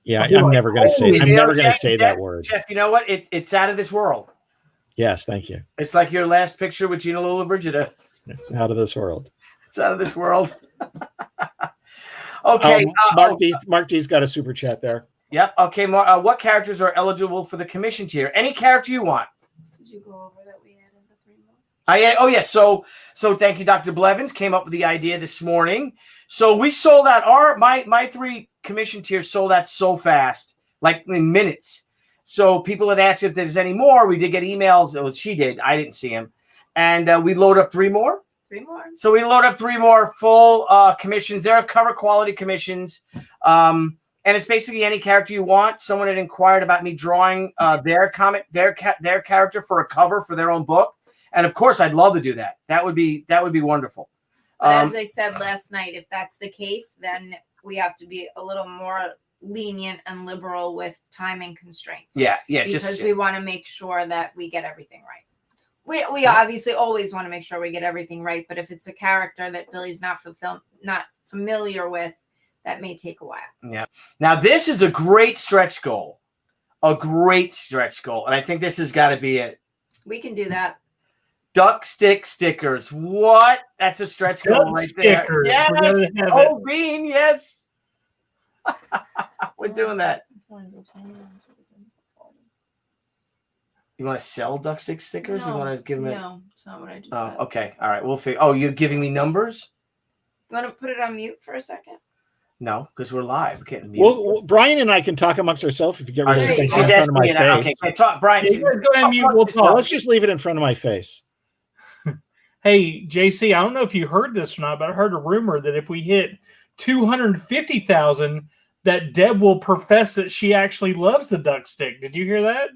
Yeah, I'm never going to say. I'm never going to say that word. Jeff, you know what? It's out of this world. Yes, thank you. It's like your last picture with Gina Lollobrigida. It's out of this world. It's out of this world. Okay. Mark D's got a super chat there. Yep. Okay, Mark. What characters are eligible for the commission tier? Any character you want. Did you go over that we added the 3 more? Oh yeah. So thank you, Dr. Blevins came up with the idea this morning. So we sold out my 3 commission tiers sold out so fast, like in minutes. So people had asked if there's any more. We did get emails. Well, she did. I didn't see them. And we load up 3 more. 3 more. So we load up 3 more full commissions. They're cover quality commissions. And it's basically any character you want. Someone had inquired about me drawing their character for a cover for their own book. And of course, I'd love to do that. That would be wonderful. But as I said last night, if that's the case, then we have to be a little more lenient and liberal with timing constraints. Yeah. Because we want to make sure that we get everything right. We obviously always want to make sure we get everything right, but if it's a character that Billy's not familiar with, that may take a while. Yeah. Now this is a great stretch goal. And I think this has got to be it. We can do that. Duck stick stickers. What? That's a stretch goal Duck right stickers. there. Yes. Oh, Bean. Yes. We're doing that. You want to sell duck stick stickers? No, You want to give them? No, it's not what I just Oh, said. okay. All right. We'll figure. Oh, you're giving me numbers? You want to put it on mute for a second? No, because we're live. We can't mute. Well, Brian and I can talk amongst ourselves if you get rid of the thing She's in front of asking my me that. face. Okay, talk, Brian. Go ahead and mute. We'll Well, talk. let's just leave it in front of my face. Hey, JC, I don't know if you heard this or not, but I heard a rumor that if we hit 250,000, that Deb will profess that she actually loves the duck stick. Did you hear that?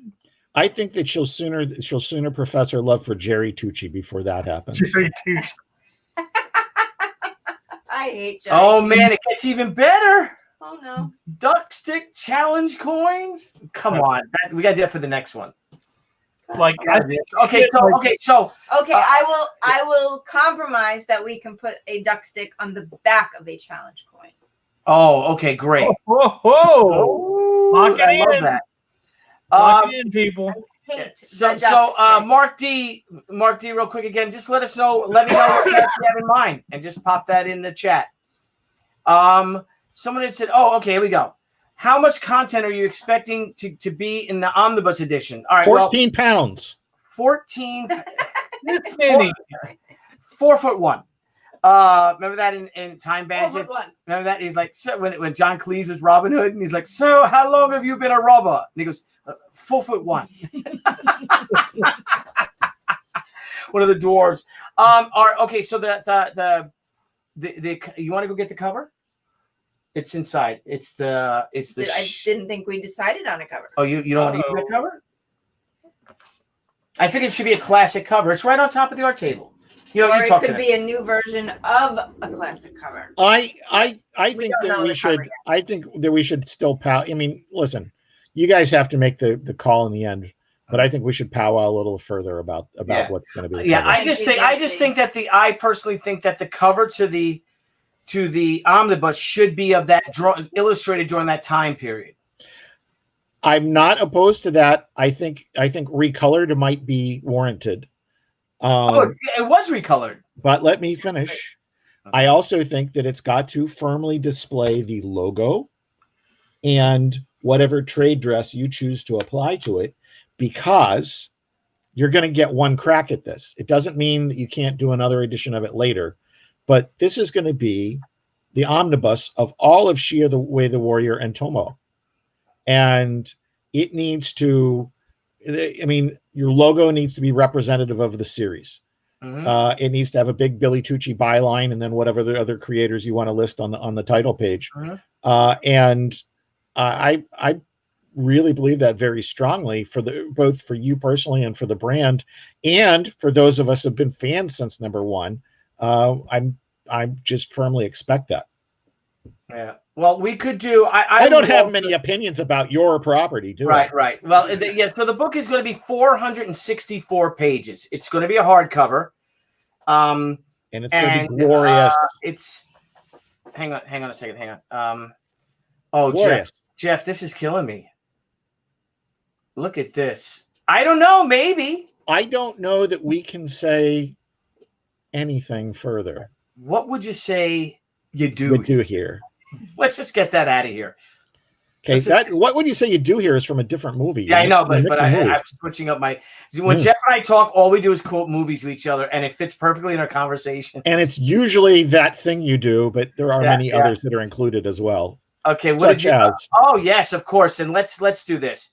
I think that she'll sooner profess her love for Jerry Tucci before that happens. Jerry Tucci. I hate Johnny. Oh man, it gets even better. Oh no. Duck stick challenge coins. Come on, we got to do that for the next one. Like, Okay, so I will compromise that we can put a duck stick on the back of a challenge coin. Oh, okay, great. Whoa. Lock it I in. love that. Lock it in, people. Mark D, real quick again. Just let me know what you have in mind, and just pop that in the chat. Someone had said, "Oh, okay, here we go. How much content are you expecting to be in the omnibus edition?" All right, 14 pounds. 14. This many. 4'1". Remember that in Time Bandits? Remember that? He's like, so when John Cleese was Robin Hood, and he's like, "So how long have you been a robber?" And he goes, 4'1". One of the dwarves. Okay. So the you want to go get the cover? It's inside. It's the. I didn't think we decided on a cover. Oh, you don't want to use that cover? I think it should be a classic cover. It's right on top of the art table. Or it could be a new version of a classic cover. I think that we should. I think that we should still pow. I mean, listen, you guys have to make the call in the end, but I think we should powwow a little further about what's going to be. Yeah, I personally think that the cover to the omnibus should be of that illustrated during that time period. I'm not opposed to that. I think recolored might be warranted. It was recolored. But let me finish. Okay. I also think that it's got to firmly display the logo and whatever trade dress you choose to apply to it, because you're going to get one crack at this. It doesn't mean that you can't do another edition of it later, but this is going to be the omnibus of all of Shia the Way the Warrior and Tomo. And it needs to, I mean, your logo needs to be representative of the series. Mm-hmm. It needs to have a big Billy Tucci byline, and then whatever the other creators you want to list on the title page. Mm-hmm. And I really believe that very strongly for both for you personally and for the brand, and for those of us who've been fans since number one. I just firmly expect that. Yeah. Well, we could do. I don't have many opinions about your property, do I? Right. Well, so the book is going to be 464 pages. It's going to be a hardcover. And it's going to be glorious. It's hang on a second. Hang on. Oh, glorious. Jeff, this is killing me. Look at this. I don't know. Maybe. I don't know that we can say anything further. What would you say you do? Here? Let's just get that out of here. Okay, what would you say you do here is from a different movie. Yeah, I know, but I'm switching up my. When Jeff and I talk, all we do is quote movies to each other, and it fits perfectly in our conversation. And it's usually that thing you do, but there are many others that are included as well. Okay, what did you? Oh yes, of course, and let's do this.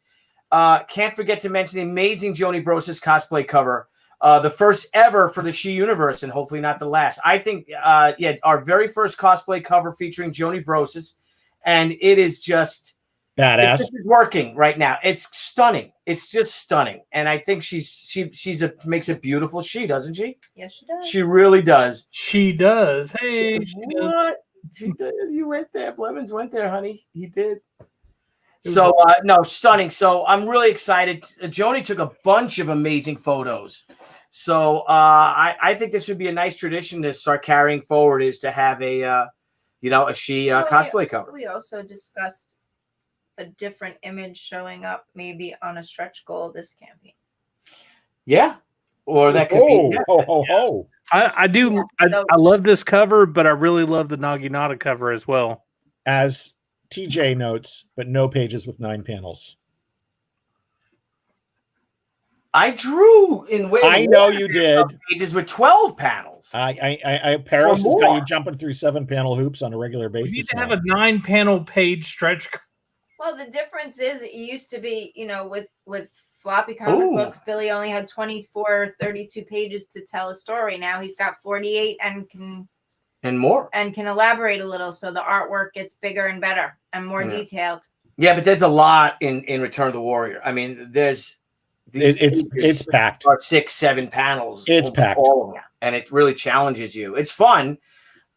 Can't forget to mention the amazing Joni Bros's cosplay cover, the first ever for the She Universe, and hopefully not the last. I think, our very first cosplay cover featuring Joni Bros's, and it is just badass. This is working right now. It's stunning. It's just stunning, and I think she makes a beautiful she, doesn't she? Yes, she does. She really does. She does. Hey, what? She did. You went there. Blevins went there, honey. He did. So, no, stunning. So I'm really excited. Joni took a bunch of amazing photos. So I think this would be a nice tradition to start carrying forward, is to have a she cosplay cover. We also discussed a different image showing up maybe on a stretch goal this campaign. Yeah. Or that could be. I do. I love this cover, but I really love the Naginata cover as well. As TJ notes, but no pages with 9 panels. I drew in way. I know you did. Pages with 12 panels. Paris has got you jumping through 7-panel hoops on a regular basis. You need to have a 9-panel page stretch. Well, the difference is it used to be, with floppy comic books, Billy only had 24, 32 pages to tell a story. Now he's got 48 and more, and can elaborate a little, so the artwork gets bigger and better and more detailed. Yeah, but there's a lot in Return of the Warrior. I mean, there's it's packed. 6, 7 panels. It's packed, all of them, and it really challenges you. It's fun,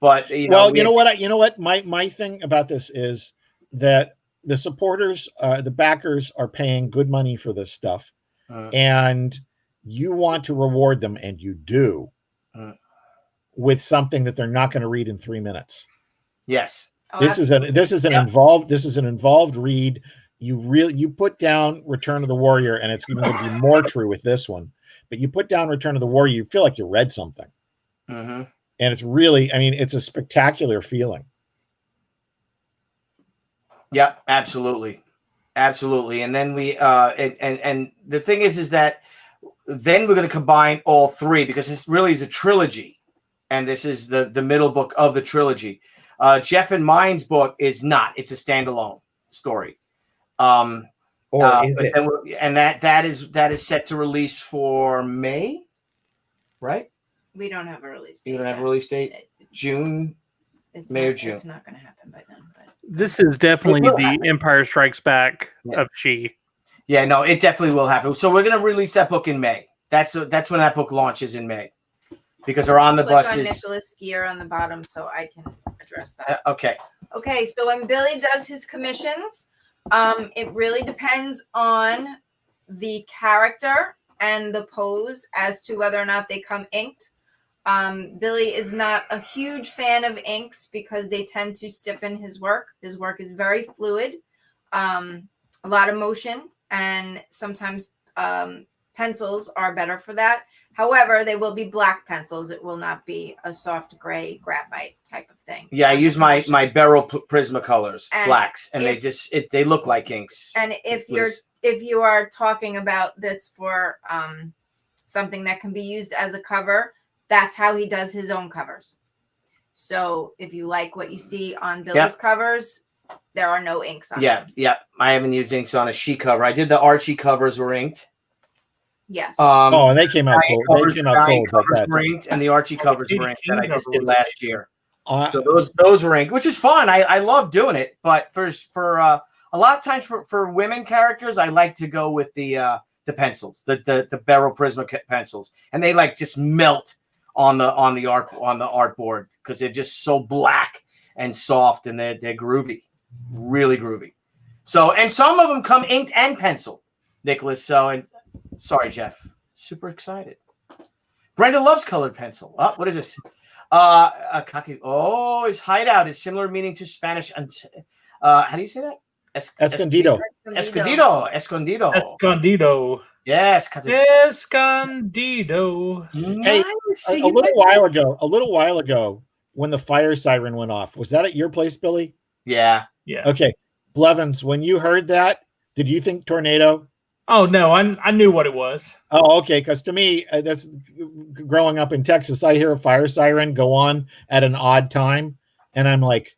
but you know what? My thing about this is that the supporters, the backers, are paying good money for this stuff, and you want to reward them, and you do. With something that they're not going to read in 3 minutes. Yes. This is an involved read. You put down Return of the Warrior, and it's even going to be more true with this one. But you put down Return of the Warrior, you feel like you read something. And it's really, it's a spectacular feeling. Yeah, absolutely. And then we and the thing is that then we're going to combine all 3, because this really is a trilogy. And this is the middle book of the trilogy. Jeff and mine's book is not. It's a standalone story. Is it? And that is set to release for May, right? We don't have a release date. You don't have a release date? June? May or June? It's not going to happen by then. But this is definitely the Empire Strikes Back of She. Yeah, no, it definitely will happen. So we're going to release that book in May. That's when that book launches in May. Because they're on the buses. On Nicholas Gear on the bottom, so I can address that. Okay. Okay, so when Billy does his commissions, it really depends on the character and the pose as to whether or not they come inked. Billy is not a huge fan of inks because they tend to stiffen his work. His work is very fluid, a lot of motion, and sometimes pencils are better for that. However, they will be black pencils. It will not be a soft gray graphite type of thing. Yeah, I use my Beryl Prismacolors, blacks, and they look like inks. And if you are talking about this for something that can be used as a cover, that's how he does his own covers. So if you like what you see on Billy's covers, there are no inks on them. Yeah. I haven't used inks on a She cover. I did the Archie covers were inked. Yes. And they came out cold. They came out cold. Covers were inked, and the Archie covers were inked that I just did last year. So those were inked, which is fun. I love doing it. But for a lot of times for women characters, I like to go with the pencils, the Beryl Prisma pencils, and they just melt on the artboard because they're just so black and soft, and they're groovy, really groovy. So, and some of them come inked and pencil, Nicholas. So, and sorry, Jeff, super excited. Brenda loves colored pencil. Oh, what is this? Oh, his hideout is similar meaning to Spanish. How do you say that? Escondido. Escondido. Escondido. Escondido. Yes. Escondido. Hey, Nice. a little while ago, when the fire siren went off, was that at your place, Billy? Yeah. Yeah. Okay. Blevins, when you heard that, did you think tornado? Oh no, I knew what it was. Oh, okay. Because to me, that's growing up in Texas. I hear a fire siren go on at an odd time, and I'm like,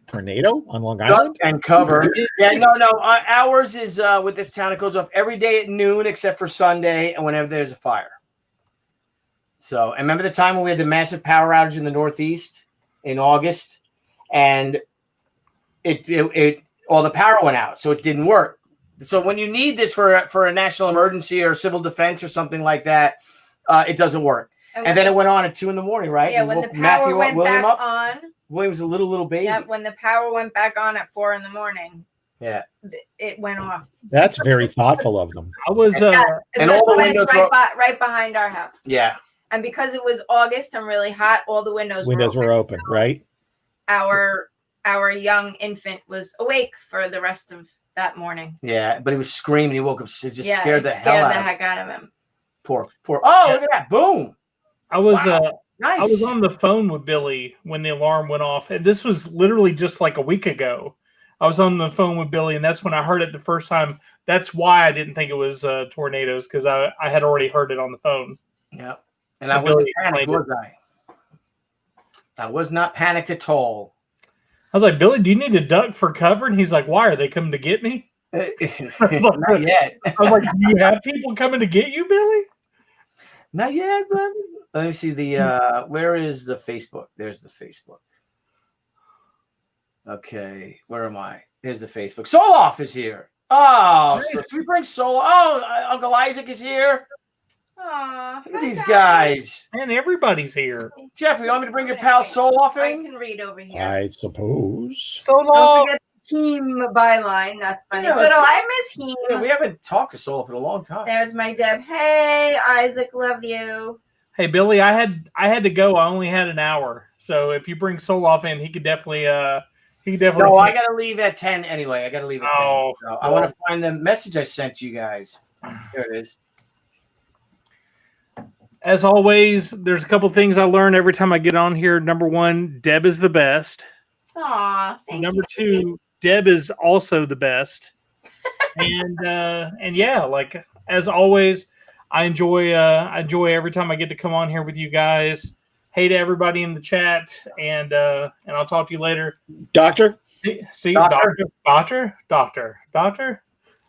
tornado on Long Island? Duck and cover. Yeah, no. Ours is with this town. It goes off every day at noon except for Sunday and whenever there's a fire. So, and remember the time when we had the massive power outage in the Northeast in August, and all the power went out, so it didn't work. So when you need this for a national emergency or civil defense or something like that, it doesn't work. And then it went on at 2 a.m, right? Yeah, when the power went back on. William was a little baby. Yeah, when the power went back on at 4 a.m. Yeah, it went off. That's very thoughtful of them. I was and all the windows right behind our house. Yeah, and because it was August and really hot, all the windows were open, right? Our young infant was awake for the rest of that morning. Yeah, but he was screaming. He woke up. It just scared the heck out of him. Poor. Oh, look at that! Boom. I was nice. I was on the phone with Billy when the alarm went off, and this was literally just like a week ago. I was on the phone with Billy, and that's when I heard it the first time. That's why I didn't think it was tornadoes, because I had already heard it on the phone. Yeah, and I wasn't panicked, was I? I was not panicked at all. I was like, Billy, do you need to duck for cover? And he's like, why? Are they coming to get me? Not yet. I was like, do you have people coming to get you, Billy? Not yet, but let me see the where is the Facebook? There's the Facebook. Okay, where am I? There's the Facebook. Soloff is here. Oh, nice. So should we bring Soloff? Oh, Uncle Isaac is here. Aw, look at these guys. And everybody's here. Jeff, you want me to bring your pal Soloff in? I can read over here. I suppose. Soloff. Don't forget the Heem byline. That's funny. Yeah, I miss Heem. Yeah, we haven't talked to Soloff in a long time. There's my Deb. Hey, Isaac, love you. Hey, Billy, I had to go. I only had an hour. So if you bring Soloff in, he could definitely No, I gotta leave at 10 anyway. I gotta leave at 10. So I want to find the message I sent you guys. There it is. As always, there's a couple things I learn every time I get on here. Number one, Deb is the best. Aw, thank Number you. two, Deb is also the best. and yeah, like as always, I enjoy every time I get to come on here with you guys. Hey to everybody in the chat, and I'll talk to you later. Doctor? See you, doctor.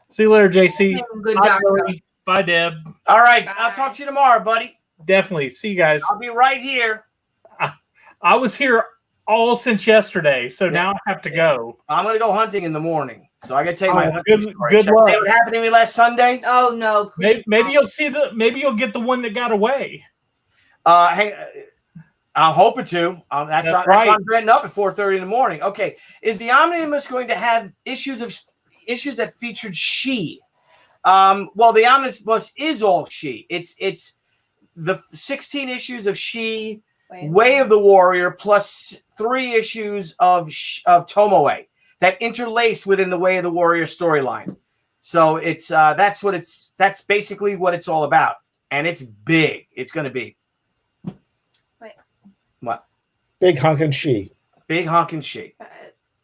See you later, JC. Good Bye, doctor. Billy. Bye, Deb. All right, Bye. I'll talk to you tomorrow, buddy. Definitely. See you guys. I'll be right here. I was here all since yesterday, so now I have to go. I'm gonna go hunting in the morning, so I gotta take my hunting story. Good luck. What happened to me last Sunday? Oh no! Please Maybe you'll see maybe you'll get the one that got away. Hey, I'm hoping to. That's right. why I'm getting up at 4:30 in the morning. Okay, is the omnibus going to have issues that featured she? Well, the omnibus is all she. It's the 16 issues of she, Way of the Warrior, plus 3 issues of Tomoe that interlace within the Way of the Warrior storyline. So it's that's basically what it's all about, and it's big. It's going to be. Wait. What? Big honkin' she. Big honkin' she.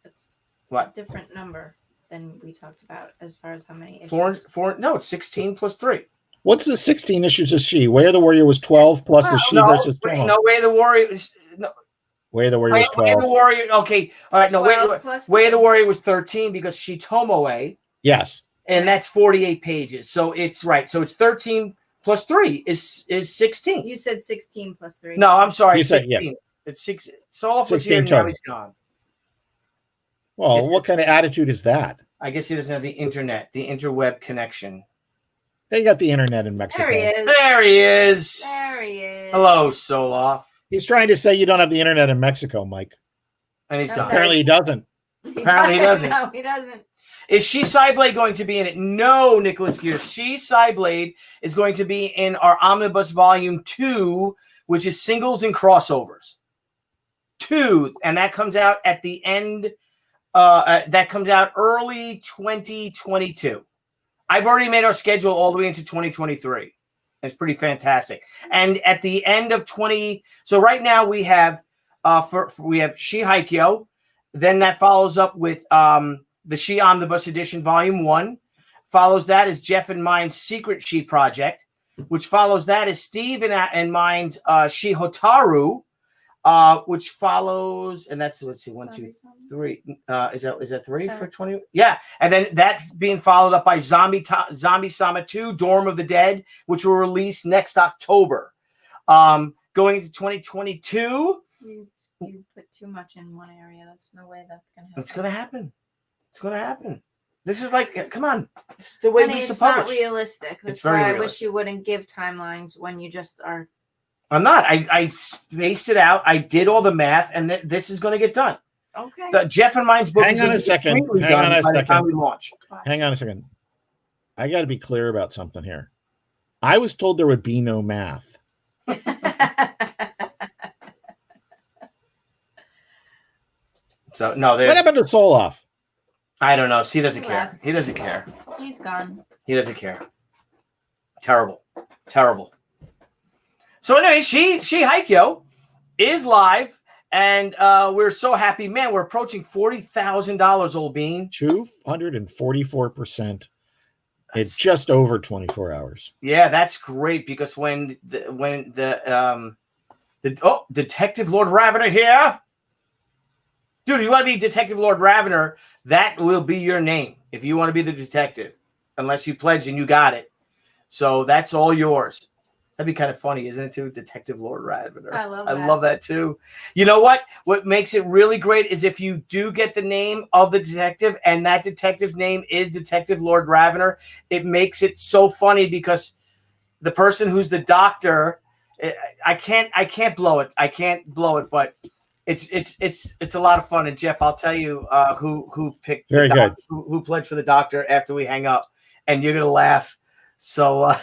It's What? a different number than we talked about as far as how many issues. Four. No, it's 16 plus 3. What's the 16 issues of she? Way of the Warrior was 12 plus the she versus Tomo. No, Way of the Warrior is Way of the Warrior was 12. Way of the Warrior. Okay, all right. No, Way of the Warrior was 13 because she Tomoe. Yes. And that's 48 pages. So it's right. So it's 13 plus 3 is 16. You said 16 plus 3. No, I'm sorry. You said, 16. yeah. It's 6. Soloff was here and now he's gone. Well, what kind of attitude is that? I guess he doesn't have the internet, the interweb connection. They got the internet in Mexico. There he is. There he is. There he is. Hello, Soloff. He's trying to say you don't have the internet in Mexico, Mike. And he's Okay. gone. Apparently he doesn't. Apparently he doesn't. No, he doesn't. Is She Cyblade going to be in it? No, Nicholas Gears. She Cyblade is going to be in our Omnibus Volume 2, which is singles and crossovers. 2, and that comes out at the end. That comes out early 2022. I've already made our schedule all the way into 2023. It's pretty fantastic. And at the end of so right now we have we have She Haikyo. Then that follows up with the She Omnibus Edition Volume 1. Follows that is Jeff and mine's Secret She Project, which follows that is Steve and mine's She Hotaru, which follows, and that's, let's see, 1, 2, 3. Is that 3 for 20? Yeah. And then that's being followed up by Zombie Sama 2, Dorm of the Dead, which will release next October. Going into 2022. You put too much in one area. That's no way that's going to happen. It's going to happen. It's going to happen. This is like, come on. It's the way we it's publish. not realistic. That's It's very why I realistic. wish you wouldn't give timelines when you just are. I'm not. I spaced it out. I did all the math, and this is going to get done. Okay. The Jeff and mine's book Hang is on going a to be second. completely Hang done on a by the time second. we launch. Hang on a second. I got to be clear about something here. I was told there would be no math. So no, What there's. happened to Soloff? I don't know. He doesn't He care. left. He doesn't care. He's gone. He doesn't care. Terrible. Terrible. So anyway, She Haikyo is live, and we're so happy. Man, we're approaching $40,000, old bean. 244%. It's just over 24 hours. Yeah, that's great, because when the Detective Lord Ravener here. Dude, you want to be Detective Lord Ravener, that will be your name if you want to be the detective, unless you pledge and you got it. So that's all yours. That'd be kind of funny, isn't it, too? Detective Lord Ravener. I love I that. love that, too. You know what? What makes it really great is if you do get the name of the detective, and that detective's name is Detective Lord Ravener, it makes it so funny, because the person who's the doctor, I can't blow it. I can't blow it, but it's a lot of fun. And Jeff, I'll tell you who picked Very good. who pledged for the doctor after we hang up, and you're gonna laugh. So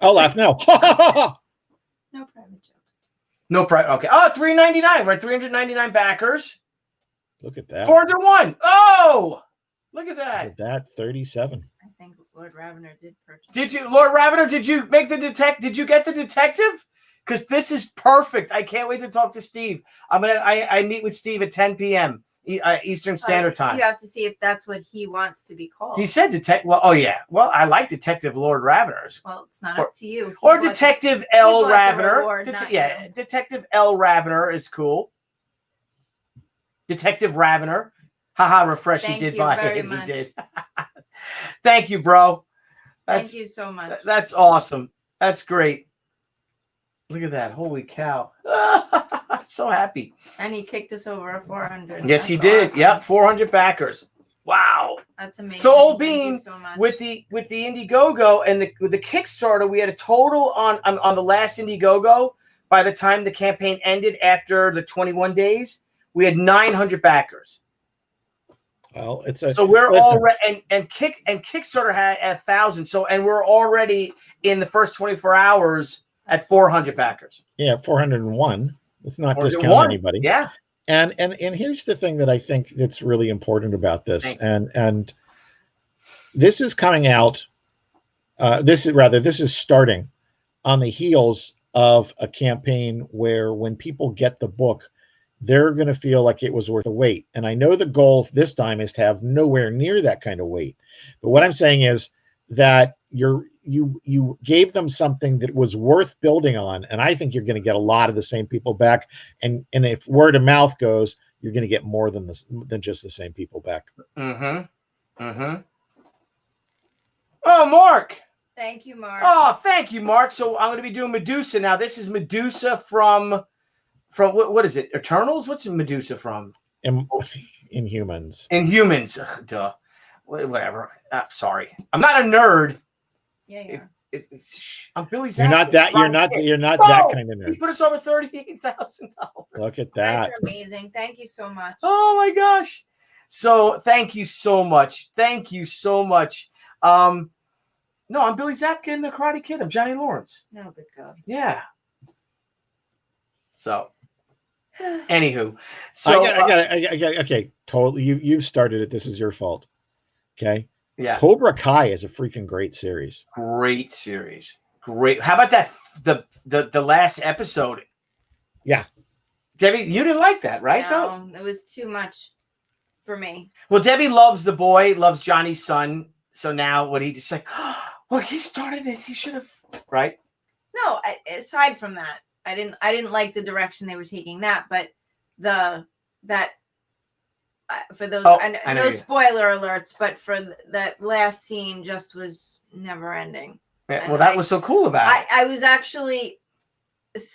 I'll laugh now. No private jokes. no price. Okay. Oh, $3.99. We're at 399 backers. Look at that. 401. Oh, look at Look that. at that. 37. I think Lord Ravener did purchase. Did you, Lord Ravener? Did you make the detect? Did you get the detective? Because this is perfect. I can't wait to talk to Steve. I meet with Steve at 10 p.m. Eastern Standard Time. You have to see if that's what he wants to be called. He said detective. Well, oh yeah. Well, I like Detective Lord Raveners. Well, it's not up to you. Or He bought Detective he L. bought the Ravener. reward, not Yeah, you. Detective L. Ravener is cool. Detective Ravener. Haha, refresh. Thank He did you buy very it. He much. did. Thank you, bro. Thank you so much. That's awesome. That's great. Look at that. Holy cow. I'm so happy. And he kicked us over a 400. Yes, he That's did. awesome. Yep, 400 backers. Wow. That's amazing. So, Old Thank Bean, you so much. with the Indiegogo and with the Kickstarter, we had a total on the last Indiegogo. By the time the campaign ended, after the 21 days, we had 900 backers. Well, So we're already and Kickstarter had 1,000. So, and we're already in the first 24 hours at 400 backers. Yeah, 401. Let's not discount 401. anybody. Yeah. And here's the thing that I think that's really important about this, and this is coming out. This is starting on the heels of a campaign where, when people get the book, they're going to feel like it was worth the wait. And I know the goal this time is to have nowhere near that kind of wait. But what I'm saying is that you gave them something that was worth building on, and I think you're going to get a lot of the same people back. And if word of mouth goes, you're going to get more than just the same people back. Mm-hmm. Mm-hmm. Oh, Mark. Thank you, Mark. Oh, thank you, Mark. So I'm going to be doing Medusa now. This is Medusa from what is it? Eternals? What's Medusa from? Inhumans. Inhumans. Ugh, duh. Whatever. Sorry. I'm not a nerd. Yeah, I'm Billy You're Zapka. not that. You're not that kind of He nerd. put us over $38,000. Look at You guys that. are amazing. Thank you so much. Oh my gosh. So thank you so much. Thank you so much. No, I'm Billy Zapka in the Karate Kid. I'm Johnny Lawrence. No, good God. Yeah. So, anywho, so I got. Okay, totally. You've started it. This is your fault. Okay. yeah, Cobra Kai is a freaking great series. great series. Great. How about that? The last episode. Yeah. Debbie, you didn't like that, right? Though. No, it was too much for me. Well, Debbie loves the boy, loves Johnny's son. So now, what he just like, well, he started it. He should have, right? No, aside from that, I didn't like the direction they were taking that, but for those, I know no you. spoiler alerts, but for that last scene just was never ending. Yeah, well, that was so cool about it. I was actually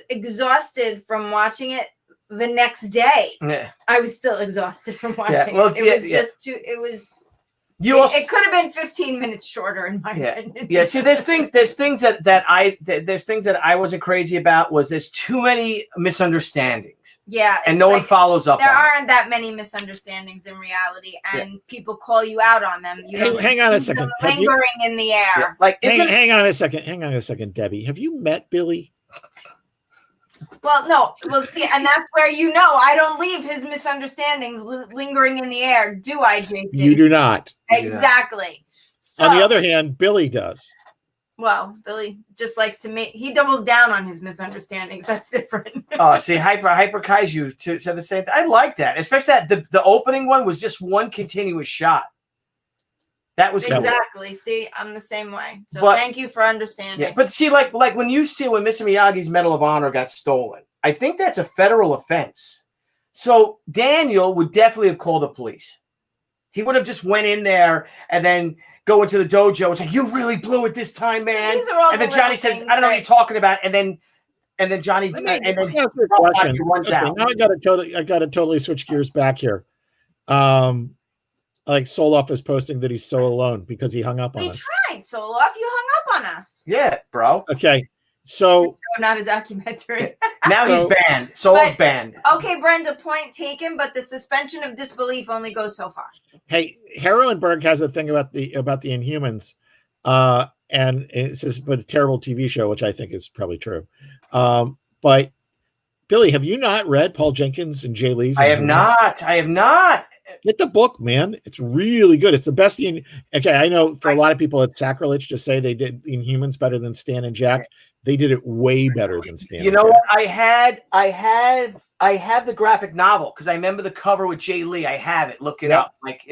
exhausted from watching it the next day. Yeah. I was still exhausted from watching Yeah, well, it. It was just too. It was. It could have been 15 minutes shorter, in my opinion. Yeah. See, there's things that I wasn't crazy about. Was there's too many misunderstandings. Yeah, and no one follows up. There on aren't that many misunderstandings in reality, and people call you out on them. Hang on a second. Lingering in the air. Yeah, like, hang on a second. Hang on a second, Debbie. Have you met Billy? Well, no. Well, see, and that's where I don't leave his misunderstandings lingering in the air, do I, JC? You do not. Exactly. So, on the other hand, Billy does. Well, Billy just likes to he doubles down on his misunderstandings. That's different. Oh, see, Hyper Kaiju said the same thing. I like that, especially that the opening one was just one continuous shot. That was exactly. Cool. See, I'm the same way. So thank you for understanding. Yeah, but see, like when you see when Mr. Miyagi's Medal of Honor got stolen, I think that's a federal offense. So Daniel would definitely have called the police. He would have just went in there and then go into the dojo and say, "You really blew it this time, man." And then Johnny says, "I don't know what you're talking about." And then Johnny runs out. Now I got to totally switch gears back here. Like Soloff is posting that he's so alone because he hung up on us. We tried, Soloff. You hung up on us. Yeah, bro. Okay, so not a documentary. Now he's banned. Soloff's banned. Okay, Brenda, point taken, but the suspension of disbelief only goes so far. Hey, Harrowenberg has a thing about the Inhumans, and it says, but a terrible TV show, which I think is probably true. But Billy, have you not read Paul Jenkins and Jay Lee's? I have not. Get the book, man. It's really good. It's the best. Okay, I know for a lot of people it's sacrilege to say they did Inhumans better than Stan and Jack. They did it way better than Stan. You know what? I have the graphic novel because I remember the cover with Jay Lee. I have it. Look it up. Like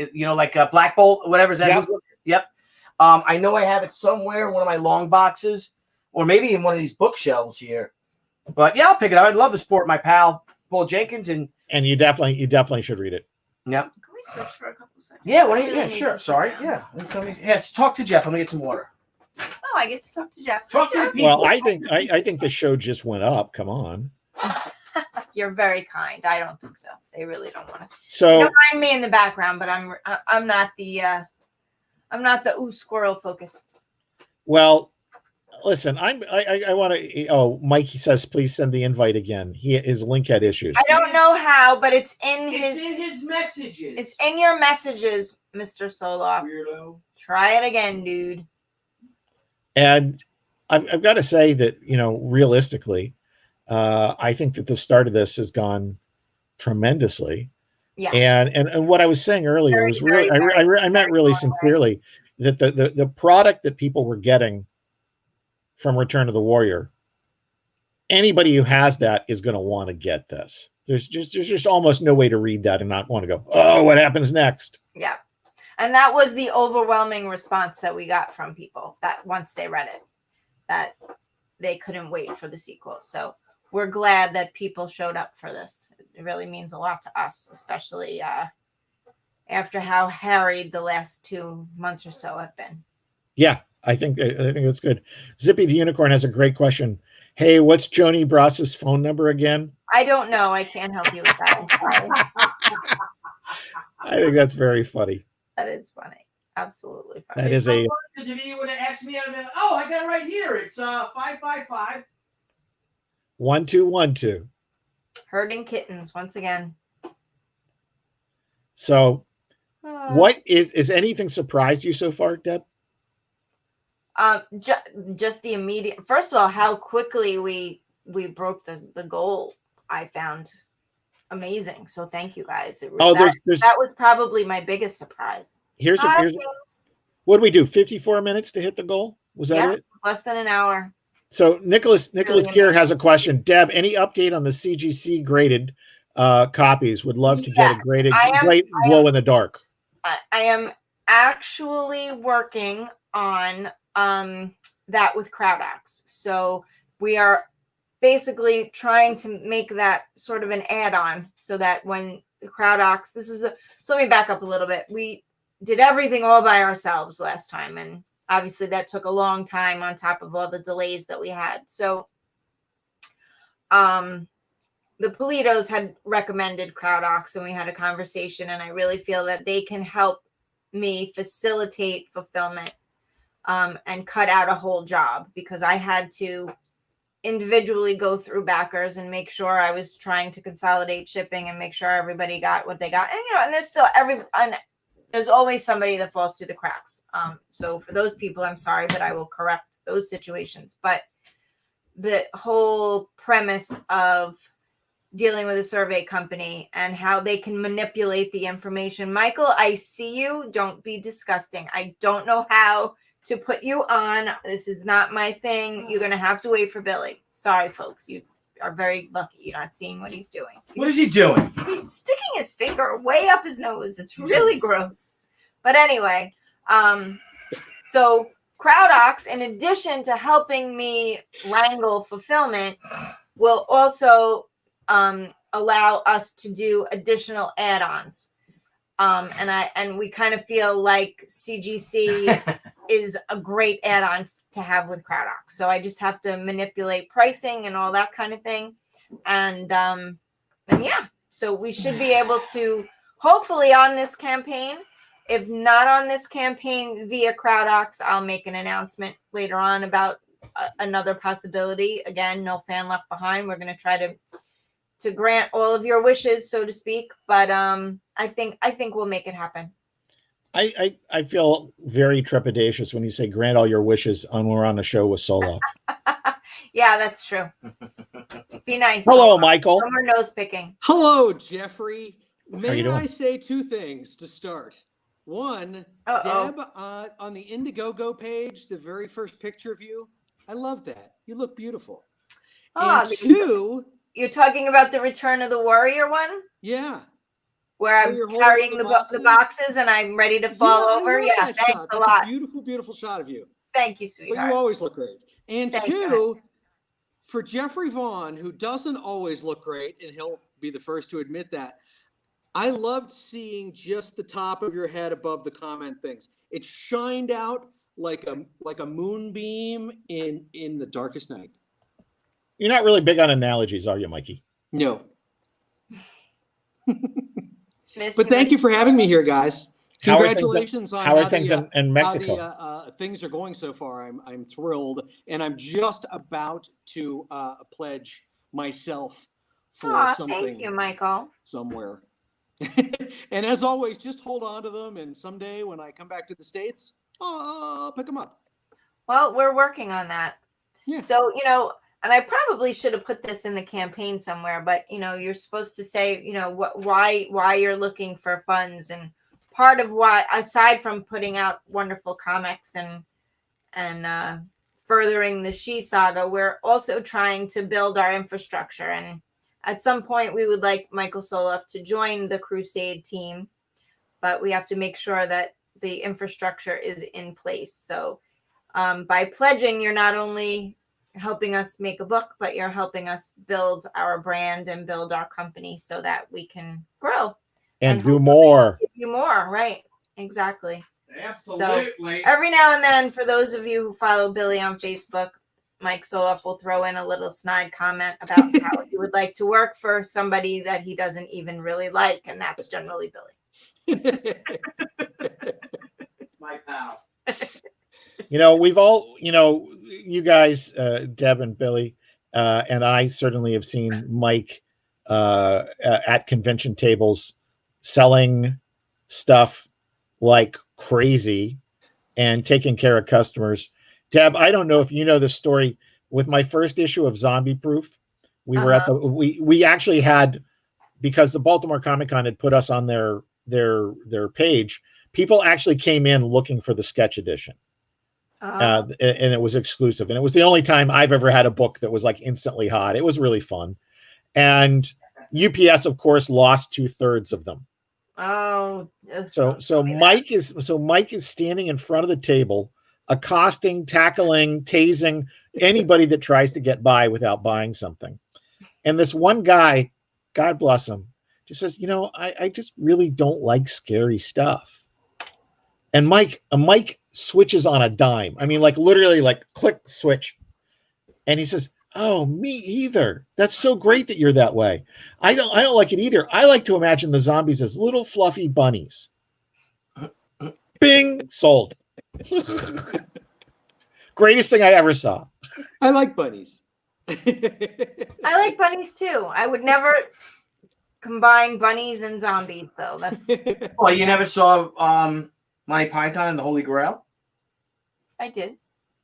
Black Bolt, whatever is that? Yep. I know I have it somewhere in one of my long boxes, or maybe in one of these bookshelves here. But yeah, I'll pick it up. I'd love to support my pal Paul Jenkins, and you definitely should read it. Yep. Can we switch for a couple seconds? Yeah, sure. Sorry. Yeah. Yes, talk to Jeff. Let me get some water. Oh, I get to talk to Jeff. Well, I think the show just went up. Come on. You're very kind. I don't think so. They really don't want to. So you don't mind me in the background, but I'm not the squirrel focus. Well, listen, I want to. Oh, Mike says, please send the invite again. His link had issues. I don't know how, but it's in his messages. It's in your messages, Mr. Soloff. Weirdo. Try it again, dude. And I've got to say that, realistically, I think that the start of this has gone tremendously. Yeah. And what I was saying earlier was really, I meant really sincerely that the product that people were getting from Return of the Warrior, anybody who has that is going to want to get this. There's just almost no way to read that and not want to go, oh, what happens next? Yeah. And that was the overwhelming response that we got from people that once they read it, that they couldn't wait for the sequel. So we're glad that people showed up for this. It really means a lot to us, especially after how harried the last 2 months or so have been. Yeah, I think that's good. Zippy the Unicorn has a great question. Hey, what's Joni Brass's phone number again? I don't know. I can't help you with that. I think that's very funny. That is funny. Absolutely fine. That is a Because if you would have asked me, I'd have been, oh, I got it right here. It's 555. 1212. Herding kittens once again. So, what is anything surprised you so far, Deb? Just the immediate. First of all, how quickly we broke the goal, I found amazing. So thank you guys. That was probably my biggest surprise. Here's what did we do? 54 minutes to hit the goal? Was that it? Less than an hour. So Nicholas Kier has a question. Deb, any update on the CGC graded copies? Would love to get a graded glow in the dark. I am actually working on that with CrowdOx. So we are basically trying to make that sort of an add-on so that when the CrowdOx, so let me back up a little bit. We did everything all by ourselves last time, and obviously that took a long time on top of all the delays that we had. So the Politos had recommended CrowdOx, and we had a conversation, and I really feel that they can help me facilitate fulfillment and cut out a whole job, because I had to individually go through backers and make sure I was trying to consolidate shipping and make sure everybody got what they got. And and there's still there's always somebody that falls through the cracks. So for those people, I'm sorry, but I will correct those situations. But the whole premise of dealing with a survey company and how they can manipulate the information. Michael, I see you. Don't be disgusting. I don't know how to put you on. This is not my thing. You're going to have to wait for Billy. Sorry, folks. You are very lucky you're not seeing what he's doing. What is he doing? He's sticking his finger way up his nose. It's really gross. But anyway, so CrowdOx, in addition to helping me wrangle fulfillment, will also allow us to do additional add-ons. And we kind of feel like CGC is a great add-on to have with CrowdOx. So I just have to manipulate pricing and all that kind of thing. And yeah, so we should be able to, hopefully on this campaign, if not on this campaign via CrowdOx, I'll make an announcement later on about another possibility. Again, no fan left behind. We're going to try to grant all of your wishes, so to speak. But I think we'll make it happen. I feel very trepidatious when you say grant all your wishes when we're on a show with Soloff. Yeah, that's true. Be nice. Hello, Michael. No more nose picking. Hello, Jeffrey. May doing? I say two things to start? One, Deb, on the Indiegogo page, the very first picture of you, I love that. You look beautiful. And two, you're talking about the Return of the Warrior one? Yeah. Where I'm carrying the boxes and I'm ready to fall over? Yeah, thanks a lot. A beautiful, beautiful shot of you. Thank you, sweetheart. But you always look great. And Thank two, you. For Jeffrey Vaughn, who doesn't always look great, and he'll be the first to admit that, I loved seeing just the top of your head above the comment things. It shined out like a moonbeam in the darkest night. You're not really big on analogies, are you, Mikey? No. But thank you for having me here, guys. Congratulations on how things in Mexico. How the things are going so far. I'm thrilled, and I'm just about to pledge myself for something. Thank you, Michael. Somewhere. And as always, just hold on to them, and someday when I come back to the States, I'll pick them up. Well, we're working on that. Yeah. So, and I probably should have put this in the campaign somewhere, but you're supposed to say, why you're looking for funds, and part of why, aside from putting out wonderful comics and furthering the She Saga, we're also trying to build our infrastructure. And at some point, we would like Michael Soloff to join the Crusade team, but we have to make sure that the infrastructure is in place. So by pledging, you're not only helping us make a book, but you're helping us build our brand and build our company so that we can grow and do more. Give you more, right? Exactly. Absolutely. So every now and then, for those of you who follow Billy on Facebook, Mike Soloff will throw in a little snide comment about how he would like to work for somebody that he doesn't even really like, and that's generally Billy. My pal. We've all, you guys, Deb and Billy, and I certainly have seen Mike at convention tables selling stuff like crazy and taking care of customers. Deb, I don't know if you know this story. With my first issue of Zombie Proof, we were at we actually had, because the Baltimore Comic Con had put us on their page, people actually came in looking for the sketch edition. And it was exclusive. And it was the only time I've ever had a book that was like instantly hot. It was really fun. And UPS, of course, lost 2/3 of them. Oh, So Mike is standing in front of the table, accosting, tackling, tasing anybody that tries to get by without buying something. And this one guy, God bless him, just says, I just really don't like scary stuff. And Mike switches on a dime. I mean, like literally, like click switch. And he says, "Oh, me either. That's so great that you're that way. I don't like it either. I like to imagine the zombies as little fluffy bunnies." Bing, sold. Greatest thing I ever saw. I like bunnies. I like bunnies too. I would never combine bunnies and zombies, though. That's Well, you never saw Monty Python and the Holy Grail? I did.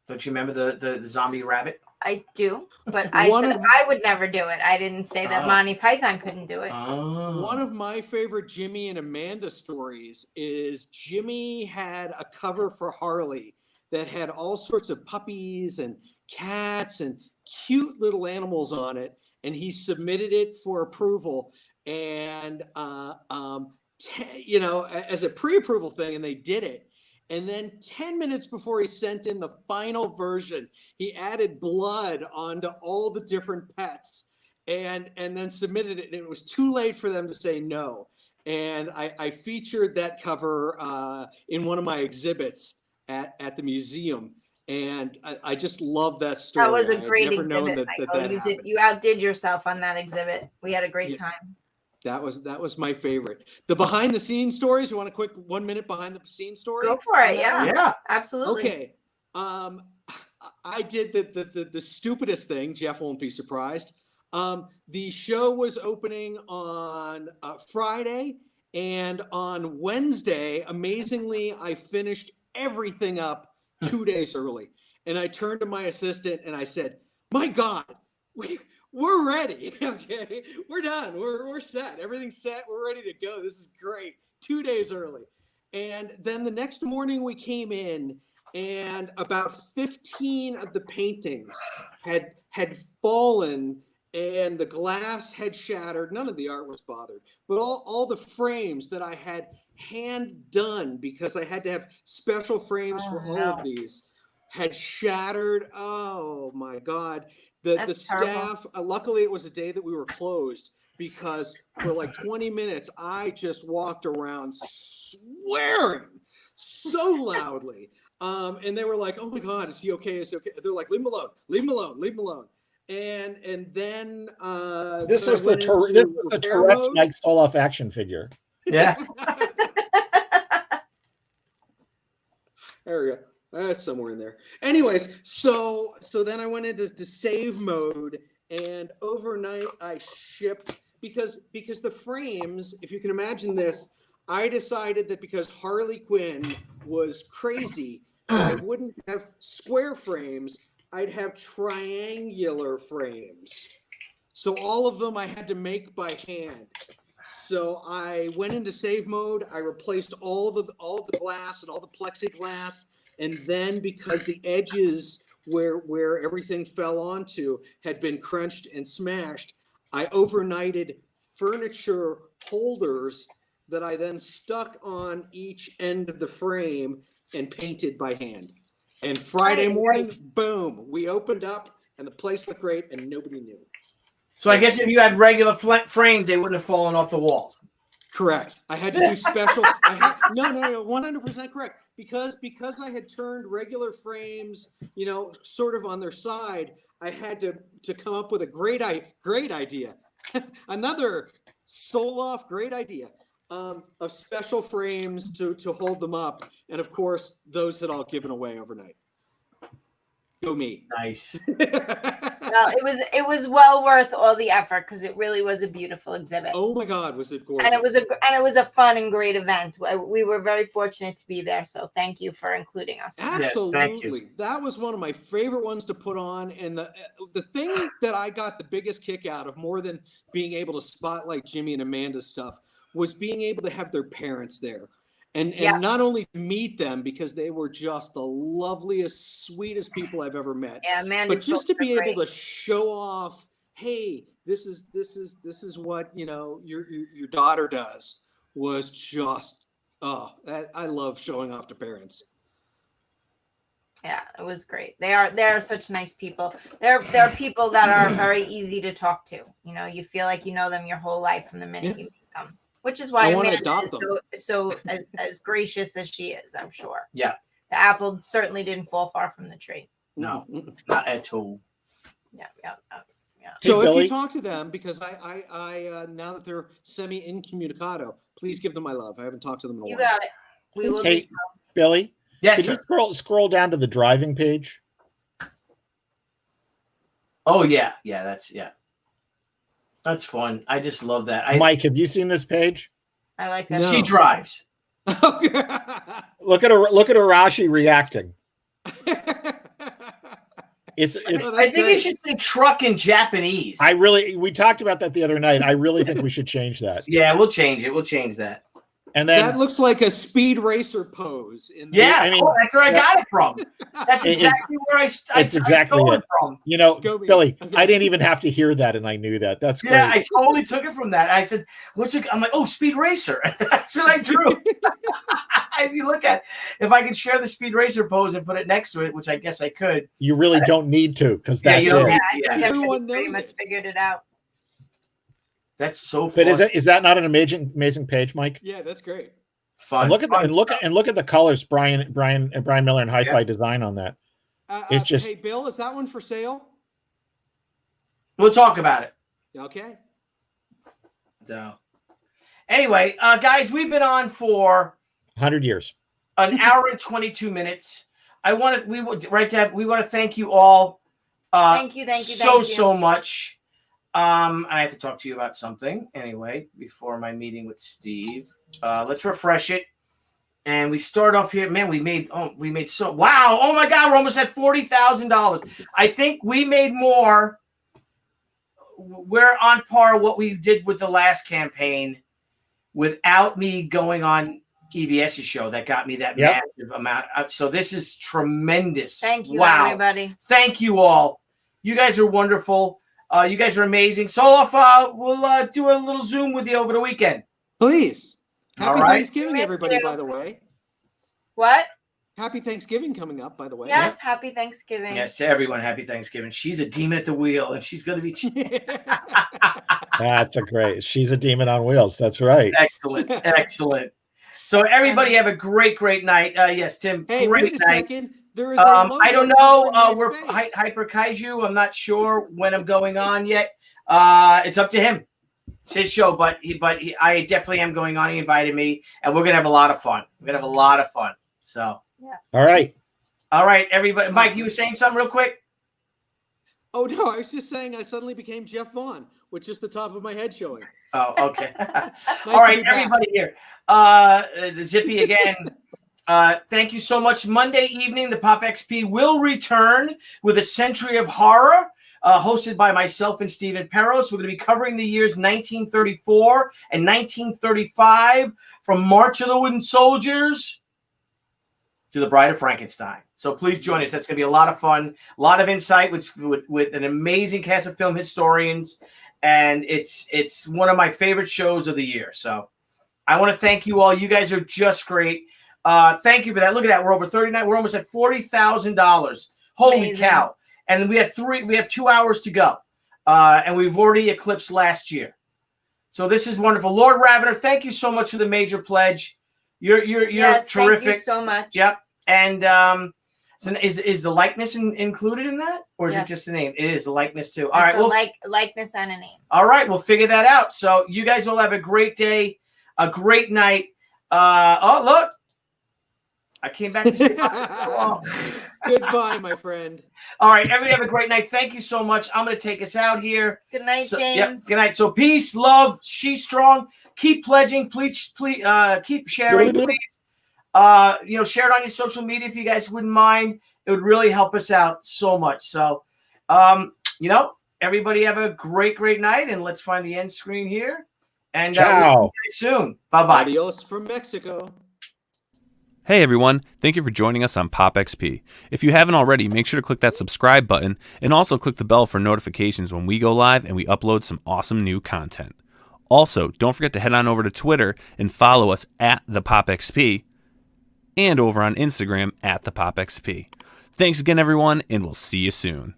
Don't you remember the zombie rabbit? I do, but I said I would never do it. I didn't say that Monty Python couldn't do it. One of my favorite Jimmy and Amanda stories is Jimmy had a cover for Harley that had all sorts of puppies and cats and cute little animals on it, and he submitted it for approval. And as a pre-approval thing, and they did it. And then 10 minutes before he sent in the final version, he added blood onto all the different pets and then submitted it. And it was too late for them to say no. And I featured that cover in one of my exhibits at the museum. And I just love that story. That was a great never exhibit, known Michael. You outdid yourself on that exhibit. We had a great time. That was my favorite. The behind the scenes stories. You want a quick 1 minute behind the scenes story? Go for it. Yeah, absolutely. Okay. I did the stupidest thing. Jeff won't be surprised. The show was opening on Friday, and on Wednesday, amazingly, I finished everything up 2 days early. And I turned to my assistant and I said, "My God, we're ready. Okay, we're done. We're set. Everything's set. We're ready to go. This is great." 2 days early. And then the next morning we came in, and about 15 of the paintings had fallen, and the glass had shattered. None of the art was bothered, but all the frames that I had hand done, because I had to have special frames for all of these, had shattered. Oh my God. The staff, luckily it was a day that we were closed, because for like 20 minutes, I just walked around swearing so loudly. And they were like, "Oh my God, is he okay? Is he okay?" They're like, "Leave him alone, leave him alone, leave him alone." And then this was the Tourette's Mike Soloff action figure. Yeah. There we go. That's somewhere in there. Anyways, so then I went into save mode, and overnight I shipped, because the frames, if you can imagine this, I decided that because Harley Quinn was crazy, I wouldn't have square frames, I'd have triangular frames. So all of them I had to make by hand. So I went into save mode. I replaced all the glass and all the plexiglass. And then, because the edges where everything fell onto had been crunched and smashed, I overnighted furniture holders that I then stuck on each end of the frame and painted by hand. And Friday morning, boom, we opened up, and the place looked great, and nobody knew. So I guess if you had regular frames, they wouldn't have fallen off the walls. Correct. I had to do special. No, 100% correct. Because I had turned regular frames, sort of on their side, I had to come up with a great idea. Another Soloff great idea. of special frames to hold them up, and of course those that I'll given away overnight. Go me. Nice. Well, it was well worth all the effort because it really was a beautiful exhibit. Oh my God, was it gorgeous? And it was a fun and great event. We were very fortunate to be there, so thank you for including us. Absolutely. Yes, that was one of my favorite ones to put on. And the thing that I got the biggest kick out of, more than being able to spotlight Jimmy and Amanda's stuff, was being able to have their parents there. And not only meet them, because they were just the loveliest, sweetest people I've ever met. Yeah, Amanda's but just to be great. able to show off, hey, this is what your daughter does, was just I love showing off to parents. Yeah, it was great. They are such nice people. They're people that are very easy to talk to. You feel like you know them your whole life from the minute you meet them. Which is why Amanda is so as gracious as she is, I'm sure. Yeah. The apple certainly didn't fall far from the tree. No, not at all. Yeah. So Hey, if Billy? you talk to them, because I now that they're semi incommunicado, please give them my love. I haven't talked to them in a You while. got it. We will Hey, do so. Billy, Yes, can sir. you scroll down to the driving page? Oh yeah, that's fun. I just love that. Mike, have you seen this page? I like that. No. She drives. Look at Arashi reacting. It's I think you should say truck in Japanese. we talked about that the other night. I really think we should change that. Yeah, we'll change it. We'll change that. And then that looks like a speed racer pose. Yeah, I mean, that's where I got it from. That's exactly where I stole it from. Billy, I didn't even have to hear that, and I knew that. That's great. Yeah, I totally took it from that. I said, I'm like, oh, Speed Racer. That's what I drew. If you look at, if I could share the Speed Racer pose and put it next to it, which I guess I could. You really don't need to, because that's you don't it. need I think Everyone pretty knows much it. figured it out. That's so fun. But is that not an amazing page, Mike? Yeah, that's great. Fun. And look at Fun look at the colors, Brian Miller and Hi-Fi Design on that. It's just Hey, Bill, is that one for sale? We'll talk about it. Okay. So, anyway, guys, we've been on for 100 years. an hour and 22 minutes. We want to thank you all. Thank you. So much. I have to talk to you about something anyway before my meeting with Steve. Let's refresh it. And we start off here. Man, we made so wow. Oh my God, we're almost at $40,000. I think we made more. We're on par what we did with the last campaign without me going on EVS's show. That got me that massive amount. So this is tremendous. Thank you, wow. everybody. Thank you all. You guys are wonderful. You guys are amazing. So we'll do a little Zoom with you over the weekend. Please. Happy All right. Thanksgiving, everybody, by the way. What? Happy Thanksgiving coming up, by the way. Yes, happy Thanksgiving. Yes, to everyone, happy Thanksgiving. She's a demon at the wheel, and she's going to be That's she's a demon on wheels. That's right. excellent. So everybody have a great night. Yes, Tim. Hey, great wait a night. second. There is I don't know. We're face. Hyper Kaiju. I'm not sure when I'm going on yet. It's up to him. It's his show, but I definitely am going on. He invited me, and we're gonna have a lot of fun. So All right, everybody. Mike, you were saying something real quick. Oh no, I was just saying I suddenly became Jeff Vaughn with just the top of my head showing. Oh, okay. Nice All right, to be back. everybody here. The Zippy again. Thank you so much. Monday evening, the Pop XP will return with a Century of Horror, hosted by myself and Stephen Peros. We're going to be covering the years 1934 and 1935, from March of the Wooden Soldiers to The Bride of Frankenstein. So please join us. That's going to be a lot of fun, a lot of insight with an amazing cast of film historians, and it's one of my favorite shows of the year. So I want to thank you all. You guys are just great. Thank you for that. Look at that. We're over 39. We're almost at $40,000. Holy Amazing. cow. And we have 2 hours to go. And we've already eclipsed last year. So this is wonderful. Lord Ravener, thank you so much for the major pledge. You're Yes, terrific. thank you so much. Yep. And so is the likeness included in that? Or is it Yes. just the name? It is the likeness too. All It's right. a likeness and a name. All right, we'll figure that out. So you guys all have a great day. a great night. Oh, look. I came back to say Goodbye, my friend. All right, everybody have a great night. Thank you so much. I'm going to take us out here. Good night, So, James. good night. So peace, love, she's strong. Keep pledging, please, keep sharing, please. Share it on your social media if you guys wouldn't mind. It would really help us out so much. So, everybody have a great, great night, and let's find the end screen here. And we'll see you soon. Bye-bye. Adios from Mexico. Hey everyone, thank you for joining us on Pop XP. If you haven't already, make sure to click that subscribe button and also click the bell for notifications when we go live and we upload some awesome new content. Also, don't forget to head on over to Twitter and follow us at the Pop XP and over on Instagram at the Pop XP. Thanks again everyone, and we'll see you soon.